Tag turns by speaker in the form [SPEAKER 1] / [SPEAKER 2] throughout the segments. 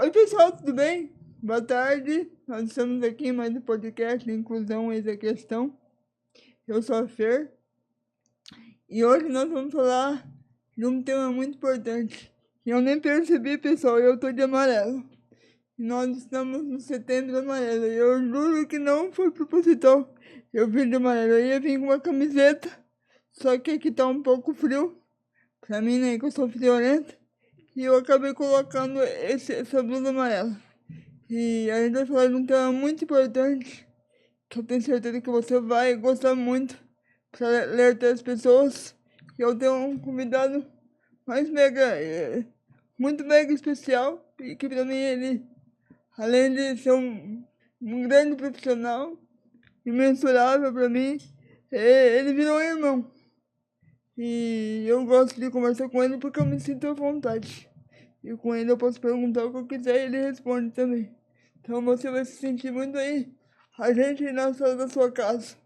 [SPEAKER 1] Oi, pessoal, tudo bem? Boa tarde. Nós estamos aqui em mais um podcast de Inclusão Eis a Questão. Eu sou a Fer e hoje nós vamos falar de um tema muito importante. Eu nem percebi, pessoal, eu tô de amarelo. E nós estamos no Setembro Amarelo. E eu juro que não foi proposital. Eu vim de amarelo. Eu ia vir com uma camiseta, só que aqui tá um pouco frio. Pra mim, né, que eu sou friorenta. E eu acabei colocando essa blusa amarela. E a gente vai falar de um tema muito importante, que eu tenho certeza que você vai gostar muito, para alertar as pessoas. E eu tenho um convidado mais mega, muito mega especial, e que para mim ele, além de ser um grande profissional, imensurável para mim, ele virou um irmão. E eu gosto de conversar com ele porque eu me sinto à vontade. E com ele eu posso perguntar o que eu quiser e ele responde também. Então você vai se sentir muito aí, a gente na sala da sua casa,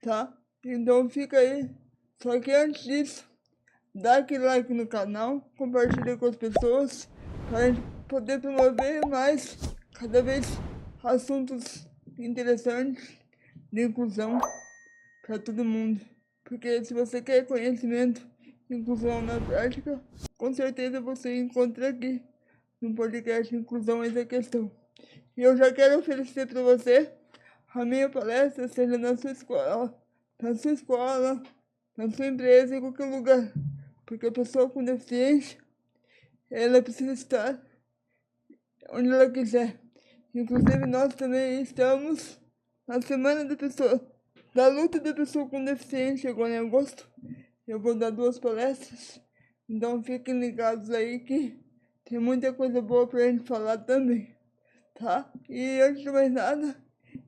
[SPEAKER 1] tá? Então fica aí. Só que antes disso, dá aquele like no canal, compartilha com as pessoas, para a gente poder promover mais, cada vez, assuntos interessantes de inclusão para todo mundo. Porque se você quer conhecimento de inclusão na prática, com certeza você encontra aqui no podcast Inclusão Eis a Questão. E eu já quero oferecer para você a minha palestra, seja na sua escola, na sua empresa, em qualquer lugar. Porque a pessoa com deficiência, ela precisa estar onde ela quiser. Inclusive, nós também estamos na Semana da Luta da Pessoa com Deficiência, agora em agosto. Eu vou dar 2 palestras, então fiquem ligados aí que tem muita coisa boa pra gente falar também, tá? E antes de mais nada,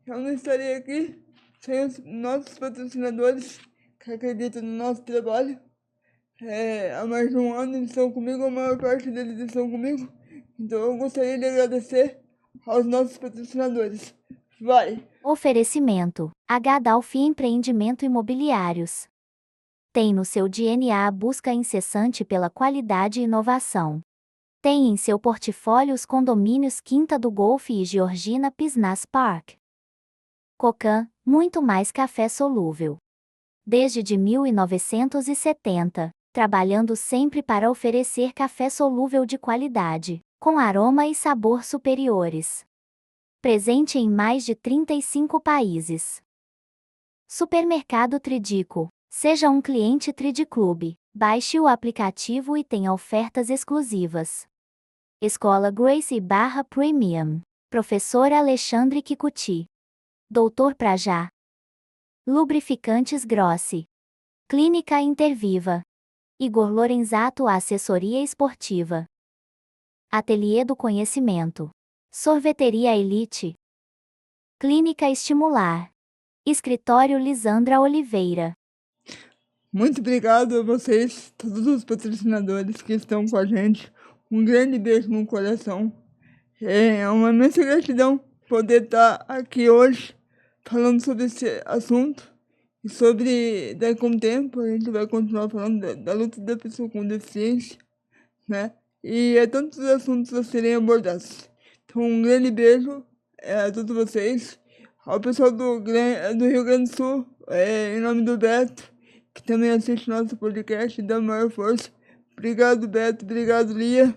[SPEAKER 1] eu não estaria aqui sem os nossos patrocinadores que acreditam no nosso trabalho. Há mais de um ano eles estão comigo, a maior parte deles estão comigo. Então eu gostaria de agradecer aos nossos patrocinadores. Vai!
[SPEAKER 2] Oferecimento: H-Dalfi Empreendimento Imobiliários. Tem no seu DNA a busca incessante pela qualidade e inovação. Tem em seu portfólio os condomínios Quinta do Golfe e Georgina Pisnas Park. Cocan, muito mais café solúvel. Desde de 1970, trabalhando sempre para oferecer café solúvel de qualidade, com aroma e sabor superiores. Presente em mais de 35 países. Supermercado Tridico. Seja um cliente Tridiclube. Baixe o aplicativo e tenha ofertas exclusivas. Escola Gracie / Premium. Professor Alexandre Kikuchi. Doutor Prajá. Lubrificantes Grossi. Clínica Interviva. Igor Lorenzato Assessoria Esportiva. Ateliê do Conhecimento. Sorveteria Elite. Clínica Estimular. Escritório Lisandra Oliveira.
[SPEAKER 1] Muito obrigado a vocês, todos os patrocinadores que estão com a gente. Um grande beijo no coração. É uma imensa gratidão poder estar aqui hoje falando sobre esse assunto. E sobre, daí com o tempo, a gente vai continuar falando da luta da pessoa com deficiência, né? E é tantos assuntos a serem abordados. Então, um grande beijo a todos vocês. Ao pessoal do Rio Grande do Sul, em nome do Beto, que também assiste nosso podcast, dá maior força. Obrigado, Beto. Obrigado, Lia.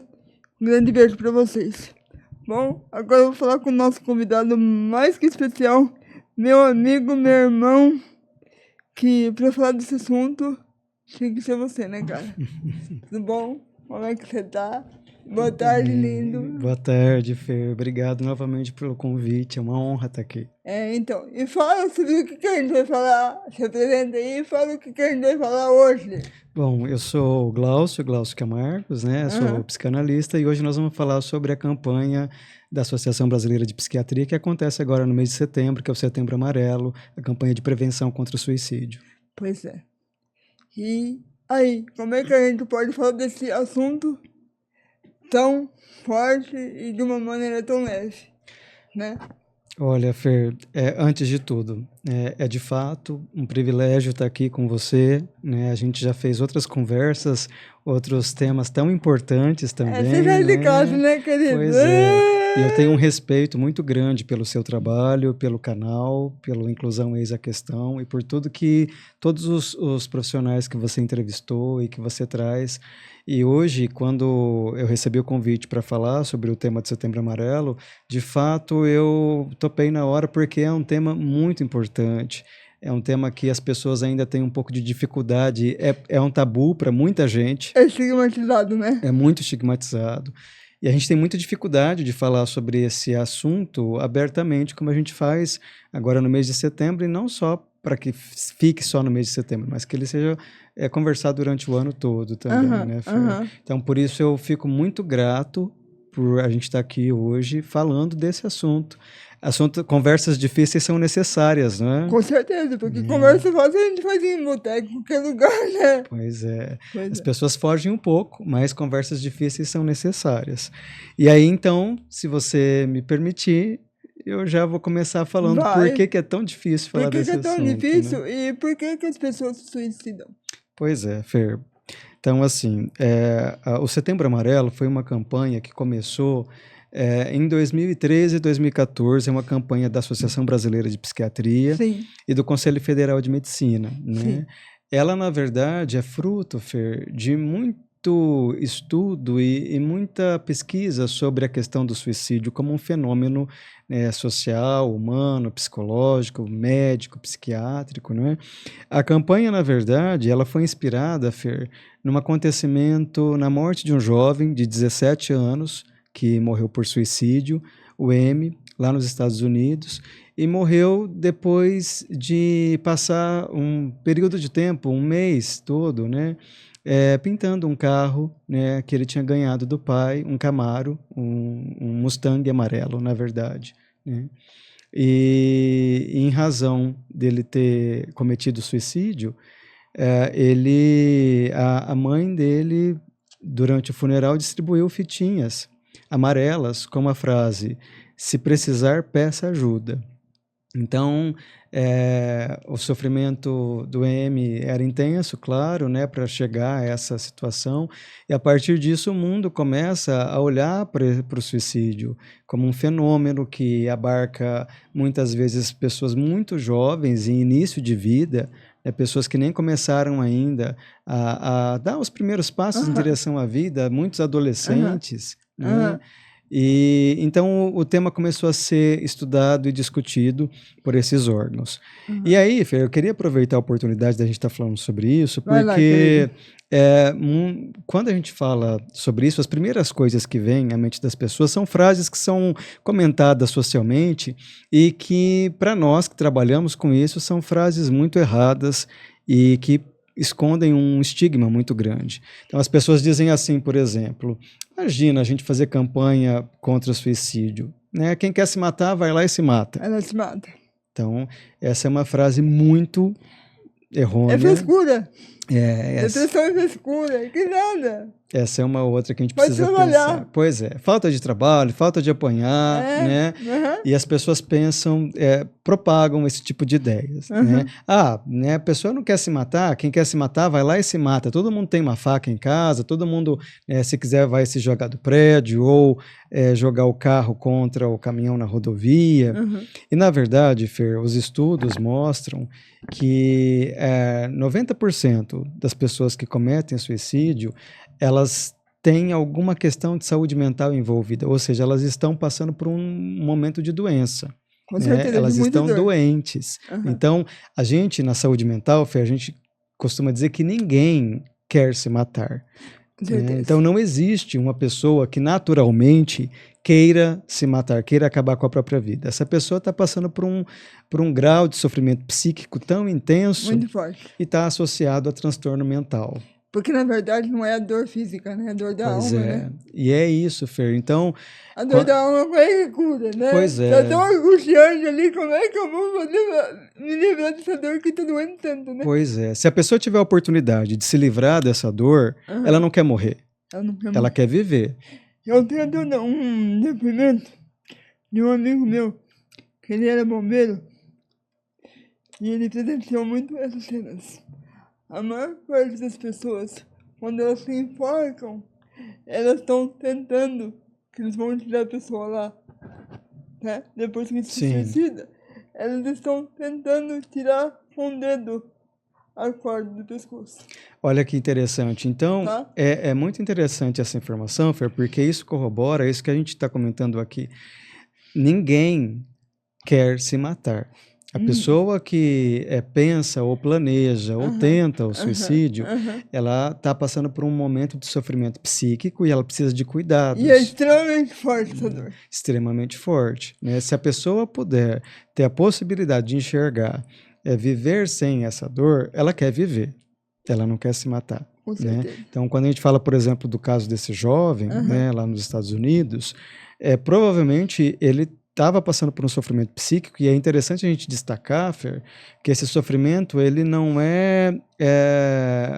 [SPEAKER 1] Um grande beijo para vocês. Bom, agora eu vou falar com o nosso convidado mais que especial, meu amigo, meu irmão, que para falar desse assunto tinha que ser você, né, cara? Tudo bom? Como é que você tá? Boa tarde, lindo.
[SPEAKER 3] Boa tarde, Fer. Obrigado novamente pelo convite. É uma honra estar aqui.
[SPEAKER 1] Então, e fala sobre o que a gente vai falar. Se apresenta aí e fala o que a gente vai falar hoje.
[SPEAKER 3] Bom, eu sou o Glaucio Camargos, né? Sou psicanalista e hoje nós vamos falar sobre a campanha da Associação Brasileira de Psiquiatria que acontece agora no mês de setembro, que é o Setembro Amarelo, a campanha de prevenção contra o suicídio.
[SPEAKER 1] Pois é. E aí, como é que a gente pode falar desse assunto tão forte e de uma maneira tão leve, né?
[SPEAKER 3] Olha, Fer, antes de tudo, é de fato um privilégio estar aqui com você, né? A gente já fez outras conversas, outros temas tão importantes
[SPEAKER 1] Você
[SPEAKER 3] também,
[SPEAKER 1] sai de casa,
[SPEAKER 3] né?
[SPEAKER 1] né, querido?
[SPEAKER 3] Pois é. E eu tenho um respeito muito grande pelo seu trabalho, pelo canal, pelo Inclusão Eis a Questão e por tudo que todos os profissionais que você entrevistou e que você traz. E hoje, quando eu recebi o convite para falar sobre o tema de Setembro Amarelo, de fato, eu topei na hora porque é um tema muito importante. É um tema que as pessoas ainda têm um pouco de dificuldade. É um tabu para muita gente,
[SPEAKER 1] É estigmatizado, né?
[SPEAKER 3] é muito estigmatizado. E a gente tem muita dificuldade de falar sobre esse assunto abertamente, como a gente faz agora no mês de setembro, e não só para que fique só no mês de setembro, mas que ele seja conversado durante o ano todo também,
[SPEAKER 1] Aham,
[SPEAKER 3] né, Fer?
[SPEAKER 1] aham.
[SPEAKER 3] Então, por isso eu fico muito grato por a gente estar aqui hoje falando desse assunto. Conversas difíceis são necessárias, né?
[SPEAKER 1] Com certeza, porque conversa fácil a gente faz em boteco, em qualquer lugar, né?
[SPEAKER 3] Pois é.
[SPEAKER 1] Pois
[SPEAKER 3] As
[SPEAKER 1] é.
[SPEAKER 3] pessoas fogem um pouco, mas conversas difíceis são necessárias. E aí, então, se você me permitir, eu já vou começar falando por
[SPEAKER 1] Vai.
[SPEAKER 3] que é tão difícil
[SPEAKER 1] Por
[SPEAKER 3] falar
[SPEAKER 1] que que
[SPEAKER 3] desse
[SPEAKER 1] é tão
[SPEAKER 3] assunto, né?
[SPEAKER 1] difícil e por que que as pessoas se suicidam?
[SPEAKER 3] Pois é, Fer. Então, assim, o Setembro Amarelo foi uma campanha que começou em 2013 e 2014, é uma campanha da Associação Brasileira de Psiquiatria
[SPEAKER 1] Sim,
[SPEAKER 3] e do Conselho Federal de Medicina, né?
[SPEAKER 1] sim.
[SPEAKER 3] Ela, na verdade, é fruto, Fer, de muito estudo e muita pesquisa sobre a questão do suicídio como um fenômeno social, humano, psicológico, médico, psiquiátrico, né? A campanha, na verdade, ela foi inspirada, Fer, num acontecimento na morte de um jovem de 17 anos que morreu por suicídio, o M, lá nos Estados Unidos, e morreu depois de passar um período de tempo, um mês todo, né, pintando um carro, né, que ele tinha ganhado do pai, um Camaro, um Mustang amarelo, na verdade, né? E em razão dele ter cometido suicídio, a mãe dele, durante o funeral, distribuiu fitinhas amarelas com a frase: "Se precisar, peça ajuda". Então, o sofrimento do M era intenso, claro, né, para chegar a essa situação, e a partir disso o mundo começa a olhar para o suicídio como um fenômeno que abarca muitas vezes pessoas muito jovens em início de vida, né, pessoas que nem começaram ainda a dar os primeiros passos em
[SPEAKER 1] Aham,
[SPEAKER 3] direção à vida, muitos
[SPEAKER 1] aham,
[SPEAKER 3] adolescentes, né?
[SPEAKER 1] aham.
[SPEAKER 3] E então o tema começou a ser estudado e discutido por esses órgãos. E
[SPEAKER 1] Aham.
[SPEAKER 3] aí, Fer, eu queria aproveitar a oportunidade da gente estar falando sobre isso,
[SPEAKER 1] Vai lá, querido.
[SPEAKER 3] porque quando a gente fala sobre isso, as primeiras coisas que vêm à mente das pessoas são frases que são comentadas socialmente e que, para nós que trabalhamos com isso, são frases muito erradas e que escondem um estigma muito grande. Então, as pessoas dizem assim, por exemplo: imagina a gente fazer campanha contra o suicídio, né? Quem quer se matar, vai lá e se mata.
[SPEAKER 1] Ela se mata.
[SPEAKER 3] Então, essa é uma frase muito
[SPEAKER 1] É
[SPEAKER 3] errônea.
[SPEAKER 1] frescura.
[SPEAKER 3] Essa,
[SPEAKER 1] Depressão é frescura. Que nada.
[SPEAKER 3] essa é uma outra que a gente
[SPEAKER 1] Pode
[SPEAKER 3] precisa pensar.
[SPEAKER 1] trabalhar.
[SPEAKER 3] Pois é, falta de trabalho, falta de apanhar,
[SPEAKER 1] É.
[SPEAKER 3] né?
[SPEAKER 1] Aham.
[SPEAKER 3] E as pessoas pensam, propagam esse tipo de ideias, né?
[SPEAKER 1] Aham.
[SPEAKER 3] Né, a pessoa não quer se matar, quem quer se matar vai lá e se mata. Todo mundo tem uma faca em casa, todo mundo, se quiser, vai se jogar do prédio ou jogar o carro contra o caminhão na rodovia.
[SPEAKER 1] Aham.
[SPEAKER 3] E, na verdade, Fer, os estudos mostram que 90% das pessoas que cometem suicídio, elas têm alguma questão de saúde mental envolvida, ou seja, elas estão passando por um momento de doença,
[SPEAKER 1] Com
[SPEAKER 3] né?
[SPEAKER 1] certeza, de
[SPEAKER 3] Elas
[SPEAKER 1] muita
[SPEAKER 3] estão
[SPEAKER 1] dor.
[SPEAKER 3] doentes.
[SPEAKER 1] Aham.
[SPEAKER 3] Então, a gente, na saúde mental, Fer, a gente costuma dizer que ninguém quer se matar,
[SPEAKER 1] Com
[SPEAKER 3] né?
[SPEAKER 1] certeza.
[SPEAKER 3] Então, não existe uma pessoa que naturalmente queira se matar, queira acabar com a própria vida. Essa pessoa está passando por um grau de sofrimento psíquico tão intenso
[SPEAKER 1] Muito forte.
[SPEAKER 3] e está associado a transtorno mental.
[SPEAKER 1] Porque na verdade não é a dor física, né? É a dor da
[SPEAKER 3] Pois
[SPEAKER 1] alma,
[SPEAKER 3] é,
[SPEAKER 1] né?
[SPEAKER 3] e é isso, Fer. Então,
[SPEAKER 1] A dor
[SPEAKER 3] quan-
[SPEAKER 1] da alma como é que cura, né?
[SPEAKER 3] pois
[SPEAKER 1] Tá tão
[SPEAKER 3] é,
[SPEAKER 1] angustiante ali, como é que eu vou poder me livrar dessa dor que tá doendo tanto, né?
[SPEAKER 3] pois é. Se a pessoa tiver a oportunidade de se livrar dessa dor, ela
[SPEAKER 1] Aham.
[SPEAKER 3] não quer morrer,
[SPEAKER 1] Eu não quero
[SPEAKER 3] ela
[SPEAKER 1] morrer.
[SPEAKER 3] quer viver.
[SPEAKER 1] Eu tenho um depoimento de um amigo meu que ele era bombeiro e ele presenciou muito essas cenas. A maior parte das pessoas, quando elas se enforcam, elas estão tentando que eles vão tirar a pessoa lá, né? Depois que se suicida, elas estão tentando tirar com o dedo a corda do pescoço.
[SPEAKER 3] Olha que interessante. Então,
[SPEAKER 1] Tá?
[SPEAKER 3] é muito interessante essa informação, Fer, porque isso corrobora isso que a gente está comentando aqui. Ninguém quer se matar. A pessoa que pensa ou planeja ou tenta o suicídio, ela está passando por um momento de sofrimento psíquico e ela precisa de cuidados.
[SPEAKER 1] E é extremamente forte essa dor.
[SPEAKER 3] Extremamente forte, né? Se a pessoa puder ter a possibilidade de enxergar, viver sem essa dor, ela quer viver. Ela não quer se matar.
[SPEAKER 1] Com
[SPEAKER 3] Né?
[SPEAKER 1] certeza.
[SPEAKER 3] Então, quando a gente fala, por exemplo, do caso desse jovem, né, lá nos Estados Unidos, provavelmente ele estava passando por um sofrimento psíquico, e é interessante a gente destacar, Fer, que esse sofrimento ele não é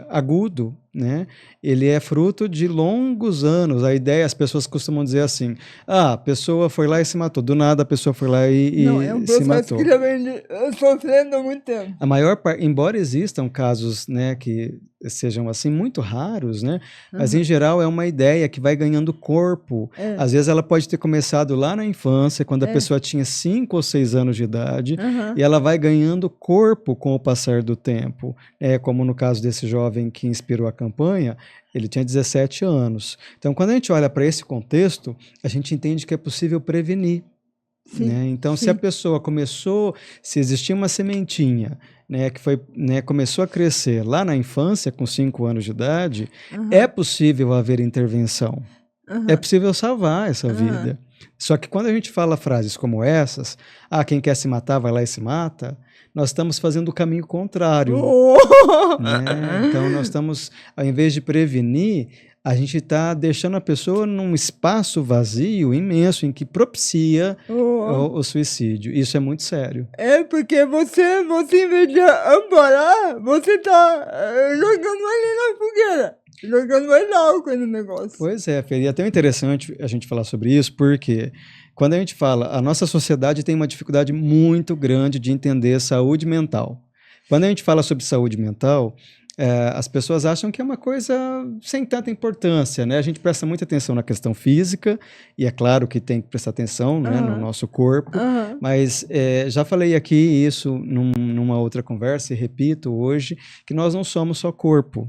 [SPEAKER 3] agudo, né? Ele é fruto de longos anos. A ideia, as pessoas costumam dizer assim, a pessoa foi lá e se matou. Do nada a pessoa foi lá e
[SPEAKER 1] Não, é um
[SPEAKER 3] se
[SPEAKER 1] processo
[SPEAKER 3] matou.
[SPEAKER 1] que já vem sofrendo há muito tempo.
[SPEAKER 3] A maior parte, embora existam casos, né, que sejam assim muito raros, né, mas em geral é uma ideia que vai ganhando corpo. Às vezes ela pode ter começado lá na infância, quando a pessoa tinha 5 ou 6 anos de idade, e ela vai ganhando corpo com o passar do tempo. Como no caso desse jovem que inspirou a campanha, ele tinha 17 anos. Então, quando a gente olha para esse contexto, a gente entende que é possível prevenir. Né? Então, se a pessoa começou, se existia uma sementinha, né, que foi, né, começou a crescer lá na infância, com 5 anos de idade, é possível haver intervenção. É possível salvar essa vida. Só que quando a gente fala frases como essas, quem quer se matar vai lá e se mata, nós estamos fazendo o caminho contrário. Né? Então, nós estamos, ao invés de prevenir, a gente está deixando a pessoa num espaço vazio imenso em que propicia o suicídio. Isso é muito sério.
[SPEAKER 1] Porque você em vez de amparar, você está jogando ali na fogueira. Jogando mais álcool no negócio.
[SPEAKER 3] Pois é, Fer, e é tão interessante a gente falar sobre isso, porque quando a gente fala, a nossa sociedade tem uma dificuldade muito grande de entender saúde mental. Quando a gente fala sobre saúde mental, as pessoas acham que é uma coisa sem tanta importância, né? A gente presta muita atenção na questão física, e é claro que tem que prestar atenção, né, no nosso corpo, mas já falei aqui isso numa outra conversa, e repito hoje, que nós não somos só corpo,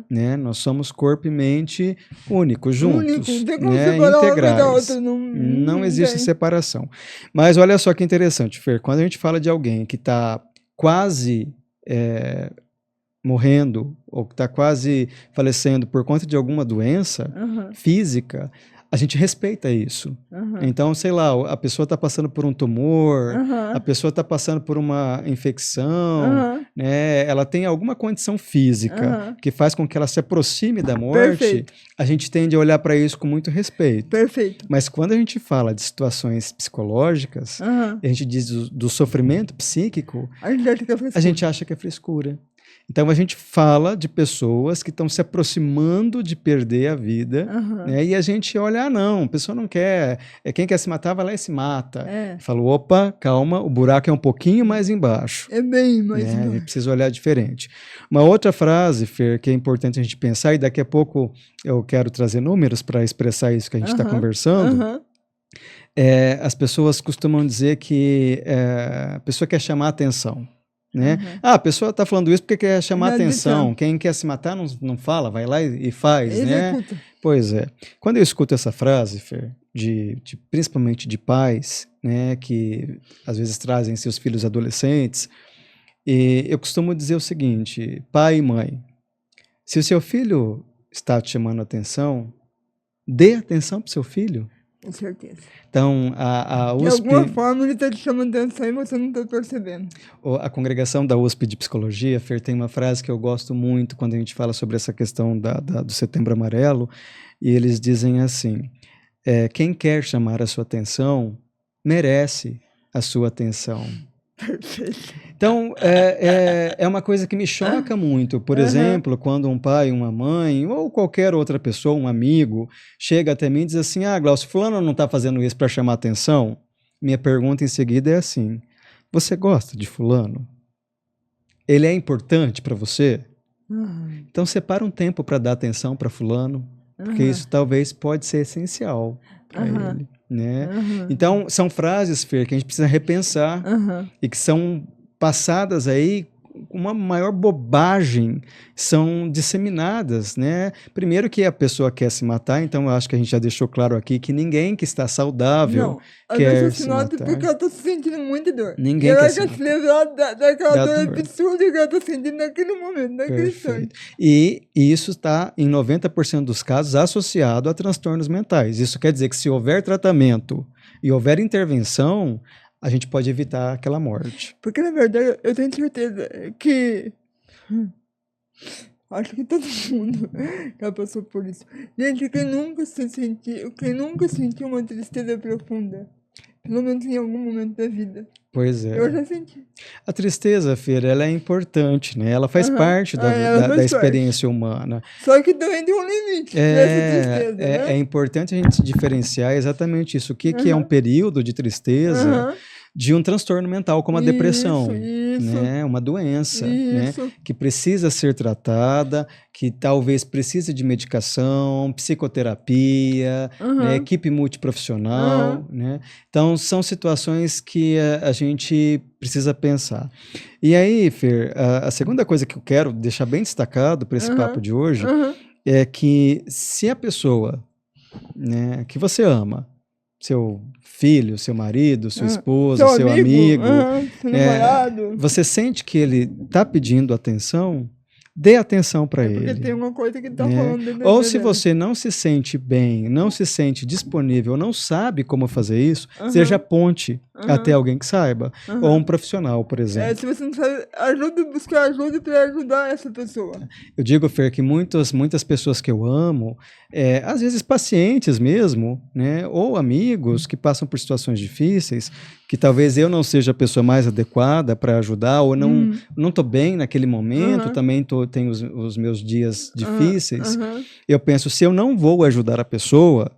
[SPEAKER 3] né? Nós somos corpo e mente únicos, juntos, né? Integrais. Não existe separação. Mas olha só que interessante, Fer, quando a gente fala de alguém que está quase morrendo, ou que está quase falecendo por conta de alguma doença física, a gente respeita isso. Então, sei lá, a pessoa está passando por um tumor, a pessoa está passando por uma infecção, né? Ela tem alguma condição física que faz com que ela se aproxime da morte, a gente tende a olhar para isso com muito respeito. Mas quando a gente fala de situações psicológicas, a gente diz do sofrimento psíquico, a gente acha que é frescura. Então, a gente fala de pessoas que estão se aproximando de perder a vida, né? E a gente olha, não, a pessoa não quer, quem quer se matar vai lá e se mata. Fala, opa, calma, o buraco é um pouquinho mais embaixo.
[SPEAKER 1] É bem mais
[SPEAKER 3] embaixo. A gente precisa olhar diferente. Uma outra frase, Fer, que é importante a gente pensar, e daqui a pouco eu quero trazer números para expressar isso que a gente está conversando, as pessoas costumam dizer que a pessoa quer chamar a atenção. Né? A pessoa está falando isso porque quer chamar atenção. Quem quer se matar não fala, vai lá e faz, né? Pois é. Quando eu escuto essa frase, Fer, principalmente de pais, né, que às vezes trazem seus filhos adolescentes, e eu costumo dizer o seguinte, pai e mãe, se o seu filho está te chamando atenção, dê atenção para o seu filho.
[SPEAKER 1] Com certeza.
[SPEAKER 3] Então, a USP...
[SPEAKER 1] De alguma forma ele está te chamando atenção e você não está percebendo.
[SPEAKER 3] A congregação da USP de Psicologia, Fer, tem uma frase que eu gosto muito quando a gente fala sobre essa questão do Setembro Amarelo, e eles dizem assim, quem quer chamar a sua atenção, merece a sua atenção.
[SPEAKER 1] Perfeito.
[SPEAKER 3] Então, é uma coisa que me choca muito. Por exemplo, quando um pai, uma mãe, ou qualquer outra pessoa, um amigo, chega até mim e diz assim, Glaucio, fulano não está fazendo isso para chamar atenção? minha pergunta em seguida é assim: você gosta de fulano? Ele é importante para você? Então separa um tempo para dar atenção para fulano, porque isso talvez pode ser essencial para ele, né? Então são frases, Fer, que a gente precisa repensar e que são passadas aí uma maior bobagem, são disseminadas, né? Primeiro que a pessoa quer se matar, então eu acho que a gente já deixou claro aqui que ninguém que está saudável quer se matar.
[SPEAKER 1] Porque ela tá sentindo muita dor.
[SPEAKER 3] Ninguém
[SPEAKER 1] e ela
[SPEAKER 3] quer se
[SPEAKER 1] quer
[SPEAKER 3] matar.
[SPEAKER 1] se livrar daquela
[SPEAKER 3] Da
[SPEAKER 1] dor
[SPEAKER 3] dor.
[SPEAKER 1] absurda que ela tá sentindo naquele momento, naquele instante.
[SPEAKER 3] Perfeito. E isso está, em 90% dos casos, associado a transtornos mentais. Isso quer dizer que se houver tratamento e houver intervenção, a gente pode evitar aquela morte.
[SPEAKER 1] Porque, na verdade, eu tenho certeza que... Acho que todo mundo já passou por isso. Gente, quem nunca sentiu uma tristeza profunda? Pelo menos em algum momento da vida.
[SPEAKER 3] Pois é.
[SPEAKER 1] Eu já senti.
[SPEAKER 3] A tristeza, Fer, ela é importante, né? Ela faz parte da experiência humana.
[SPEAKER 1] Só que também tem um limite dessa tristeza, né?
[SPEAKER 3] É importante a gente diferenciar exatamente isso. O que é um período de tristeza de um transtorno mental, como a depressão, né? Uma doença, né? Que precisa ser tratada, que talvez precise de medicação, psicoterapia, né? Equipe multiprofissional, né? Então, são situações que a gente precisa pensar. E aí, Fer, a segunda coisa que eu quero deixar bem destacado para esse papo de hoje é que se a pessoa, né, que você ama, seu filho, seu marido, sua esposa, seu amigo,
[SPEAKER 1] seu namorado,
[SPEAKER 3] você sente que ele está pedindo atenção, dê atenção para ele.
[SPEAKER 1] Porque tem uma coisa que está falando dentro
[SPEAKER 3] Ou se você não se sente bem, não se sente disponível, não sabe como fazer isso, seja ponte até alguém que saiba. Ou um profissional, por exemplo.
[SPEAKER 1] Se você não sabe, buscar ajuda para ajudar essa pessoa.
[SPEAKER 3] Eu digo, Fer, que muitas pessoas que eu amo, às vezes pacientes mesmo, né, ou amigos que passam por situações difíceis, que talvez eu não seja a pessoa mais adequada para ajudar, ou não estou bem naquele momento, também tenho os meus dias difíceis. Eu penso, se eu não vou ajudar a pessoa,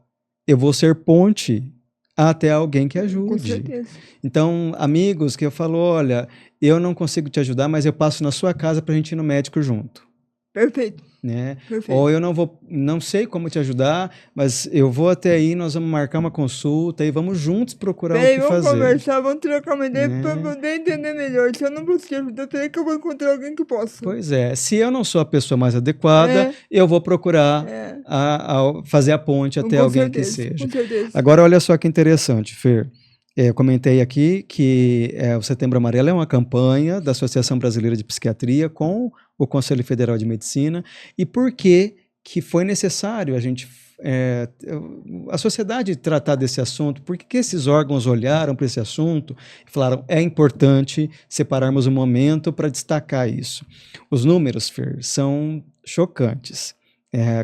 [SPEAKER 3] eu vou ser ponte até alguém que ajude.
[SPEAKER 1] Com certeza.
[SPEAKER 3] Então, amigos que eu falo, olha, eu não consigo te ajudar, mas eu passo na sua casa para a gente ir no médico junto.
[SPEAKER 1] Perfeito.
[SPEAKER 3] Né?
[SPEAKER 1] Perfeito.
[SPEAKER 3] Ou eu não sei como te ajudar, mas eu vou até aí, nós vamos marcar uma consulta e vamos juntos procurar o que fazer.
[SPEAKER 1] Vamos conversar, vamos trocar uma ideia para poder entender melhor. Se eu não posso te ajudar, será que eu vou encontrar alguém que possa?
[SPEAKER 3] Pois é, se eu não sou a pessoa mais adequada, eu vou procurar fazer a ponte até alguém que seja.
[SPEAKER 1] Com certeza.
[SPEAKER 3] Agora, olha só que interessante, Fer. Eu comentei aqui que o Setembro Amarelo é uma campanha da Associação Brasileira de Psiquiatria com o Conselho Federal de Medicina. E por que foi necessário a sociedade tratar desse assunto? Por que esses órgãos olharam para esse assunto e falaram, é importante separarmos um momento para destacar isso? Os números, Fer, são chocantes.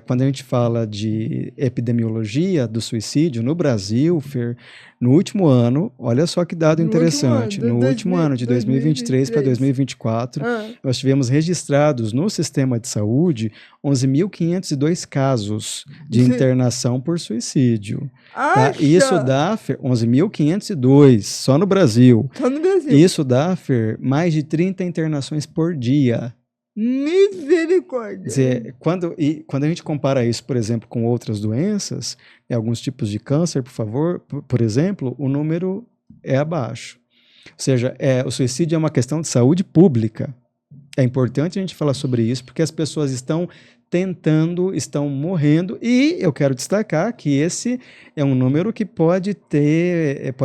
[SPEAKER 3] Quando a gente fala de epidemiologia do suicídio no Brasil, Fer, no último ano, olha só que dado interessante, no último ano de 2023 para 2024, nós tivemos registrados no sistema de saúde 11.502 casos de internação por suicídio. Tá? Isso dá, Fer, 11.502, só no Brasil.
[SPEAKER 1] Só no Brasil.
[SPEAKER 3] Isso dá, Fer, mais de 30 internações por dia.
[SPEAKER 1] Misericórdia.
[SPEAKER 3] Dizer, quando a gente compara isso, por exemplo, com outras doenças, alguns tipos de câncer, por exemplo, o número é abaixo. Ou seja, o suicídio é uma questão de saúde pública. É importante a gente falar sobre isso, porque as pessoas estão morrendo, e eu quero destacar que esse é um número que pode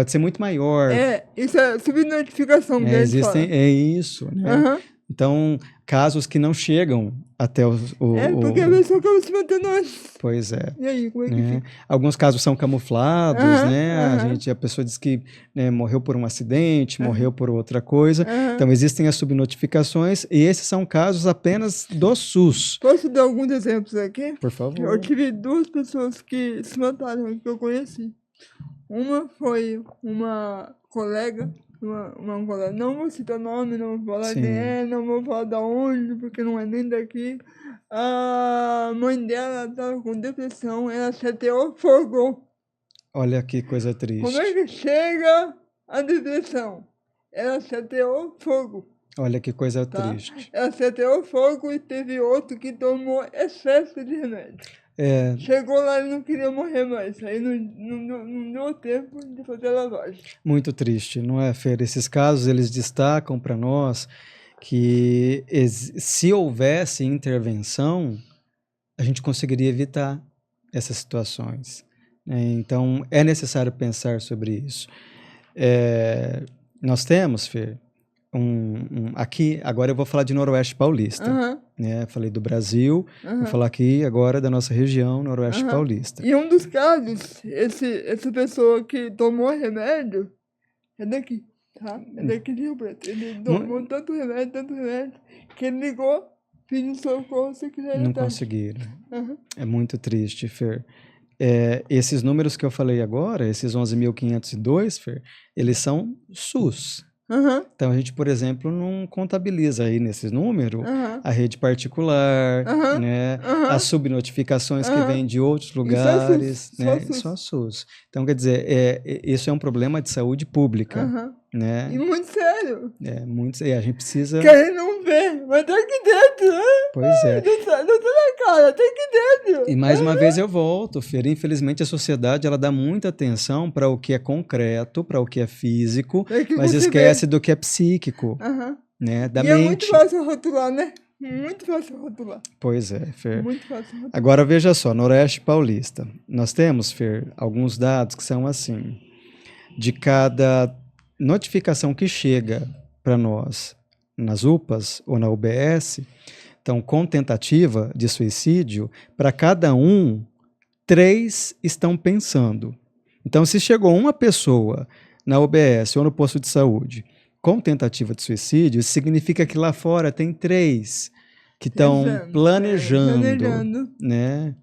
[SPEAKER 3] ser muito maior.
[SPEAKER 1] Isso é subnotificação.
[SPEAKER 3] É isso, né? Então, casos que não chegam até
[SPEAKER 1] porque a pessoa acaba se mantendo antes.
[SPEAKER 3] Pois é.
[SPEAKER 1] E aí, como é que fica?
[SPEAKER 3] Alguns casos são camuflados, né? A pessoa diz que morreu por um acidente, morreu por outra coisa. Então, existem as subnotificações, e esses são casos apenas do SUS.
[SPEAKER 1] Posso dar alguns exemplos aqui?
[SPEAKER 3] Por favor.
[SPEAKER 1] Eu tive 2 pessoas que se mataram, que eu conheci. Uma foi uma colega, não vou citar nome, não vou falar quem é, não vou falar da onde, porque não é nem daqui. A mãe dela estava com depressão, ela se ateou fogo.
[SPEAKER 3] Olha que coisa triste.
[SPEAKER 1] Como é que chega a depressão, ela se ateou fogo,
[SPEAKER 3] Olha que coisa
[SPEAKER 1] tá?
[SPEAKER 3] triste.
[SPEAKER 1] Ela se ateou fogo e teve outro que tomou excesso de remédio.
[SPEAKER 3] É,
[SPEAKER 1] Chegou lá e não queria morrer mais, aí não deu tempo de fazer a lavagem.
[SPEAKER 3] muito triste, não é, Fer? Esses casos, eles destacam para nós que se houvesse intervenção, a gente conseguiria evitar essas situações, né? Então, é necessário pensar sobre isso. Nós temos, Fer, aqui, agora eu vou falar de Noroeste Paulista,
[SPEAKER 1] Aham,
[SPEAKER 3] né? Falei do Brasil, vou
[SPEAKER 1] aham,
[SPEAKER 3] falar aqui agora da nossa região, Noroeste
[SPEAKER 1] aham.
[SPEAKER 3] Paulista.
[SPEAKER 1] E um dos casos, essa pessoa que tomou remédio é daqui, tá? É daqui de Rio Preto. Ele tomou tanto remédio, que ele ligou, pediu socorro, se quiser
[SPEAKER 3] Não
[SPEAKER 1] tarde.
[SPEAKER 3] conseguiram.
[SPEAKER 1] Aham,
[SPEAKER 3] É muito triste, Fer. Esses números que eu falei agora, esses 11.502, Fer, eles são SUS.
[SPEAKER 1] aham,
[SPEAKER 3] Então, a gente, por exemplo, não contabiliza aí nesses números
[SPEAKER 1] aham,
[SPEAKER 3] a rede particular,
[SPEAKER 1] aham,
[SPEAKER 3] né,
[SPEAKER 1] aham.
[SPEAKER 3] as subnotificações que
[SPEAKER 1] Aham.
[SPEAKER 3] vêm de outros
[SPEAKER 1] Isso é
[SPEAKER 3] lugares,
[SPEAKER 1] SUS,
[SPEAKER 3] né,
[SPEAKER 1] só SUS.
[SPEAKER 3] só SUS. Então, quer dizer, isso é um problema de saúde pública,
[SPEAKER 1] Aham. E
[SPEAKER 3] né?
[SPEAKER 1] muito sério.
[SPEAKER 3] E a gente precisa...
[SPEAKER 1] Que a gente não vê, mas tá aqui dentro, né?
[SPEAKER 3] Pois é.
[SPEAKER 1] Não tá na cara, tá aqui dentro.
[SPEAKER 3] E mais uma vez eu volto, Fer. Infelizmente a sociedade ela dá muita atenção para o que é concreto, para o que é físico,
[SPEAKER 1] É que
[SPEAKER 3] mas
[SPEAKER 1] você
[SPEAKER 3] esquece do que é psíquico,
[SPEAKER 1] Aham.
[SPEAKER 3] né? Da
[SPEAKER 1] E é muito
[SPEAKER 3] mente.
[SPEAKER 1] fácil rotular, né? Muito fácil rotular.
[SPEAKER 3] Pois é, Fer.
[SPEAKER 1] Muito fácil rotular.
[SPEAKER 3] Agora veja só, Noroeste Paulista. Nós temos, Fer, alguns dados que são assim: de cada notificação que chega para nós nas UPAs ou na UBS, então com tentativa de suicídio, para cada 3 estão pensando. Então, se chegou uma pessoa na UBS ou no posto de saúde com tentativa de suicídio, isso significa que lá fora tem 3 que estão
[SPEAKER 1] Pensando,
[SPEAKER 3] planejando, né?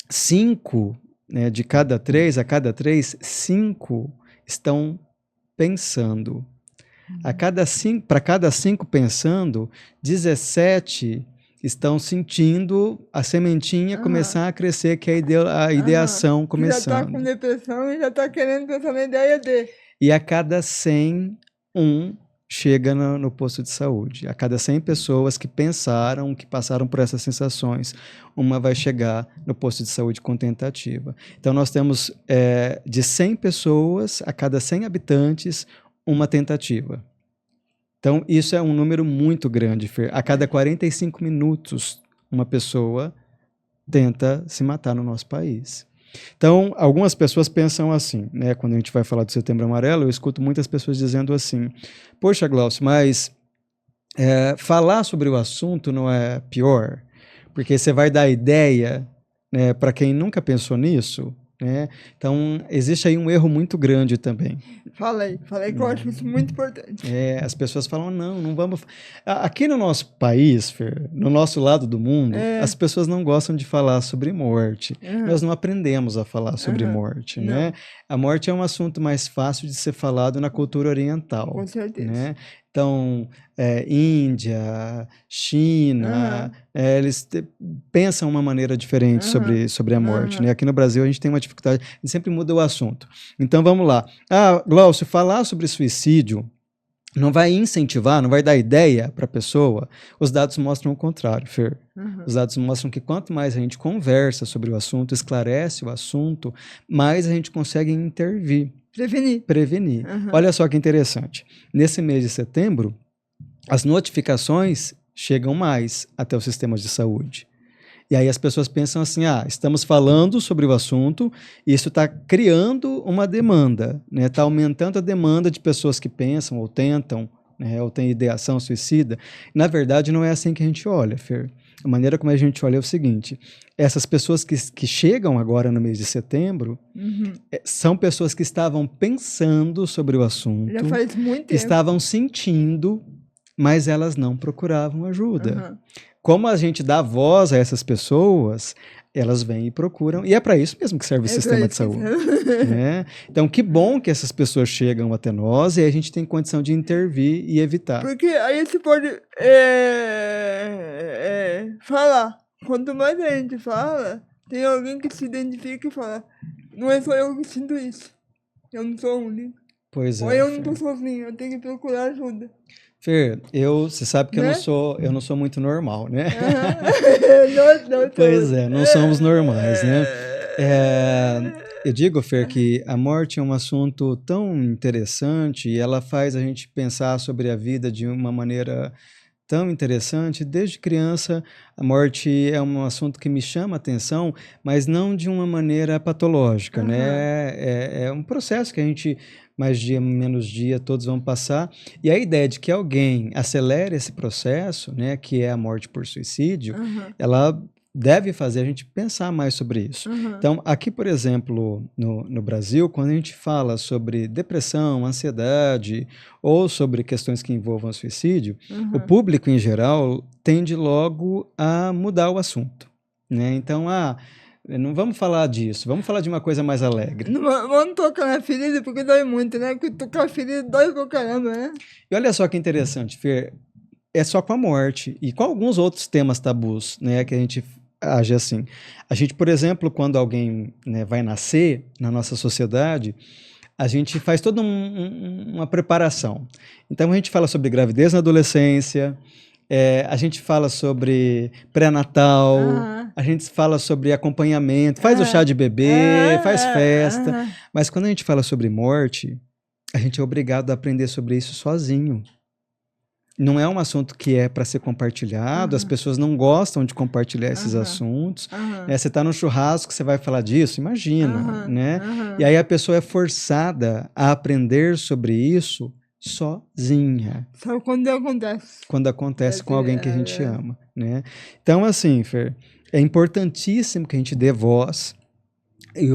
[SPEAKER 3] 5, né, de cada 3, a cada 3, 5 estão pensando. Para cada 5 pensando, 17 estão sentindo a sementinha começar a crescer, que é a ideação começando.
[SPEAKER 1] Já tá com depressão e já tá querendo pensar na ideia dele.
[SPEAKER 3] E a cada 100, chega no posto de saúde. A cada 100 pessoas que pensaram, que passaram por essas sensações, uma vai chegar no posto de saúde com tentativa. Então, nós temos de 100 pessoas, a cada 100 habitantes, uma tentativa. Então, isso é um número muito grande, Fer. A cada 45 minutos, uma pessoa tenta se matar no nosso país. Então, algumas pessoas pensam assim, né? Quando a gente vai falar do Setembro Amarelo, eu escuto muitas pessoas dizendo assim: poxa, Glaucio, mas falar sobre o assunto não é pior? Porque você vai dar ideia, né, para quem nunca pensou nisso, né? Então, existe aí um erro muito grande também.
[SPEAKER 1] Falei que eu acho isso muito importante.
[SPEAKER 3] As pessoas falam, não vamos... Aqui no nosso país, Fer, no nosso lado do mundo, as pessoas não gostam de falar sobre morte. Nós não aprendemos a falar sobre morte, né? A morte é um assunto mais fácil de ser falado na cultura oriental.
[SPEAKER 1] Com certeza.
[SPEAKER 3] Né? Então, Índia, China, eles pensam uma maneira diferente sobre a morte. Né? Aqui no Brasil a gente tem uma dificuldade, a gente sempre muda o assunto. Então vamos lá. Glaucio, falar sobre suicídio não vai incentivar, não vai dar ideia para a pessoa. Os dados mostram o contrário, Fer. Os dados mostram que quanto mais a gente conversa sobre o assunto, esclarece o assunto, mais a gente consegue intervir. Prevenir. Olha só que interessante. Nesse mês de setembro, as notificações chegam mais até os sistemas de saúde. E aí as pessoas pensam assim, estamos falando sobre o assunto e isso está criando uma demanda, né? Está aumentando a demanda de pessoas que pensam ou tentam, né, ou têm ideação suicida. Na verdade, não é assim que a gente olha, Fer. A maneira como a gente olha é o seguinte: essas pessoas que chegam agora no mês de setembro são pessoas que estavam pensando sobre o assunto,
[SPEAKER 1] já faz muito tempo.
[SPEAKER 3] Estavam sentindo, mas elas não procuravam ajuda. Como a gente dá voz a essas pessoas, elas vêm e procuram, e é para isso mesmo que serve o sistema de saúde. Né? Então, que bom que essas pessoas chegam até nós e a gente tem condição de intervir e evitar.
[SPEAKER 1] Porque aí você pode falar. Quanto mais a gente fala, tem alguém que se identifica e fala: não é só eu que sinto isso. Eu não sou único.
[SPEAKER 3] Pois
[SPEAKER 1] Ou
[SPEAKER 3] é,
[SPEAKER 1] eu não tô
[SPEAKER 3] Fer.
[SPEAKER 1] sozinha, eu tenho que procurar ajuda.
[SPEAKER 3] Fer, você sabe que
[SPEAKER 1] Né?
[SPEAKER 3] eu não sou muito normal, né?
[SPEAKER 1] Aham. Não
[SPEAKER 3] Pois
[SPEAKER 1] todos.
[SPEAKER 3] é, não somos normais, né? Eu digo, Fer, que a morte é um assunto tão interessante e ela faz a gente pensar sobre a vida de uma maneira tão interessante. Desde criança, a morte é um assunto que me chama a atenção, mas não de uma maneira patológica,
[SPEAKER 1] Aham.
[SPEAKER 3] né? É um processo que a gente, mais dia, menos dia, todos vão passar. E a ideia de que alguém acelere esse processo, né, que é a morte por suicídio,
[SPEAKER 1] Aham.
[SPEAKER 3] ela deve fazer a gente pensar mais sobre isso.
[SPEAKER 1] Aham.
[SPEAKER 3] Então, aqui, por exemplo, no Brasil, quando a gente fala sobre depressão, ansiedade ou sobre questões que envolvam suicídio, o
[SPEAKER 1] Aham.
[SPEAKER 3] público em geral tende logo a mudar o assunto, né? Então, não vamos falar disso, vamos falar de uma coisa mais alegre.
[SPEAKER 1] Não vamos tocar na ferida porque dói muito, né? Porque tocar a ferida dói pra caramba, né?
[SPEAKER 3] E olha só que interessante, Fer, é só com a morte e com alguns outros temas tabus, né, que a gente age assim. A gente, por exemplo, quando alguém, né, vai nascer na nossa sociedade, a gente faz toda uma preparação. Então a gente fala sobre gravidez na adolescência, a gente fala sobre pré-natal,
[SPEAKER 1] Aham.
[SPEAKER 3] a gente fala sobre acompanhamento, faz o chá de bebê, faz festa,
[SPEAKER 1] Aham.
[SPEAKER 3] mas quando a gente fala sobre morte, a gente é obrigado a aprender sobre isso sozinho. Não é um assunto que é para ser compartilhado, as
[SPEAKER 1] Aham.
[SPEAKER 3] pessoas não gostam de compartilhar esses
[SPEAKER 1] Aham.
[SPEAKER 3] assuntos,
[SPEAKER 1] Aham.
[SPEAKER 3] né? Você está no churrasco, você vai falar disso, imagina,
[SPEAKER 1] Aham.
[SPEAKER 3] né? E
[SPEAKER 1] Aham.
[SPEAKER 3] aí a pessoa é forçada a aprender sobre isso sozinha,
[SPEAKER 1] Sabe quando acontece?
[SPEAKER 3] quando acontece com alguém que a gente
[SPEAKER 1] É.
[SPEAKER 3] ama, né? Então, assim, Fer, é importantíssimo que a gente dê voz. E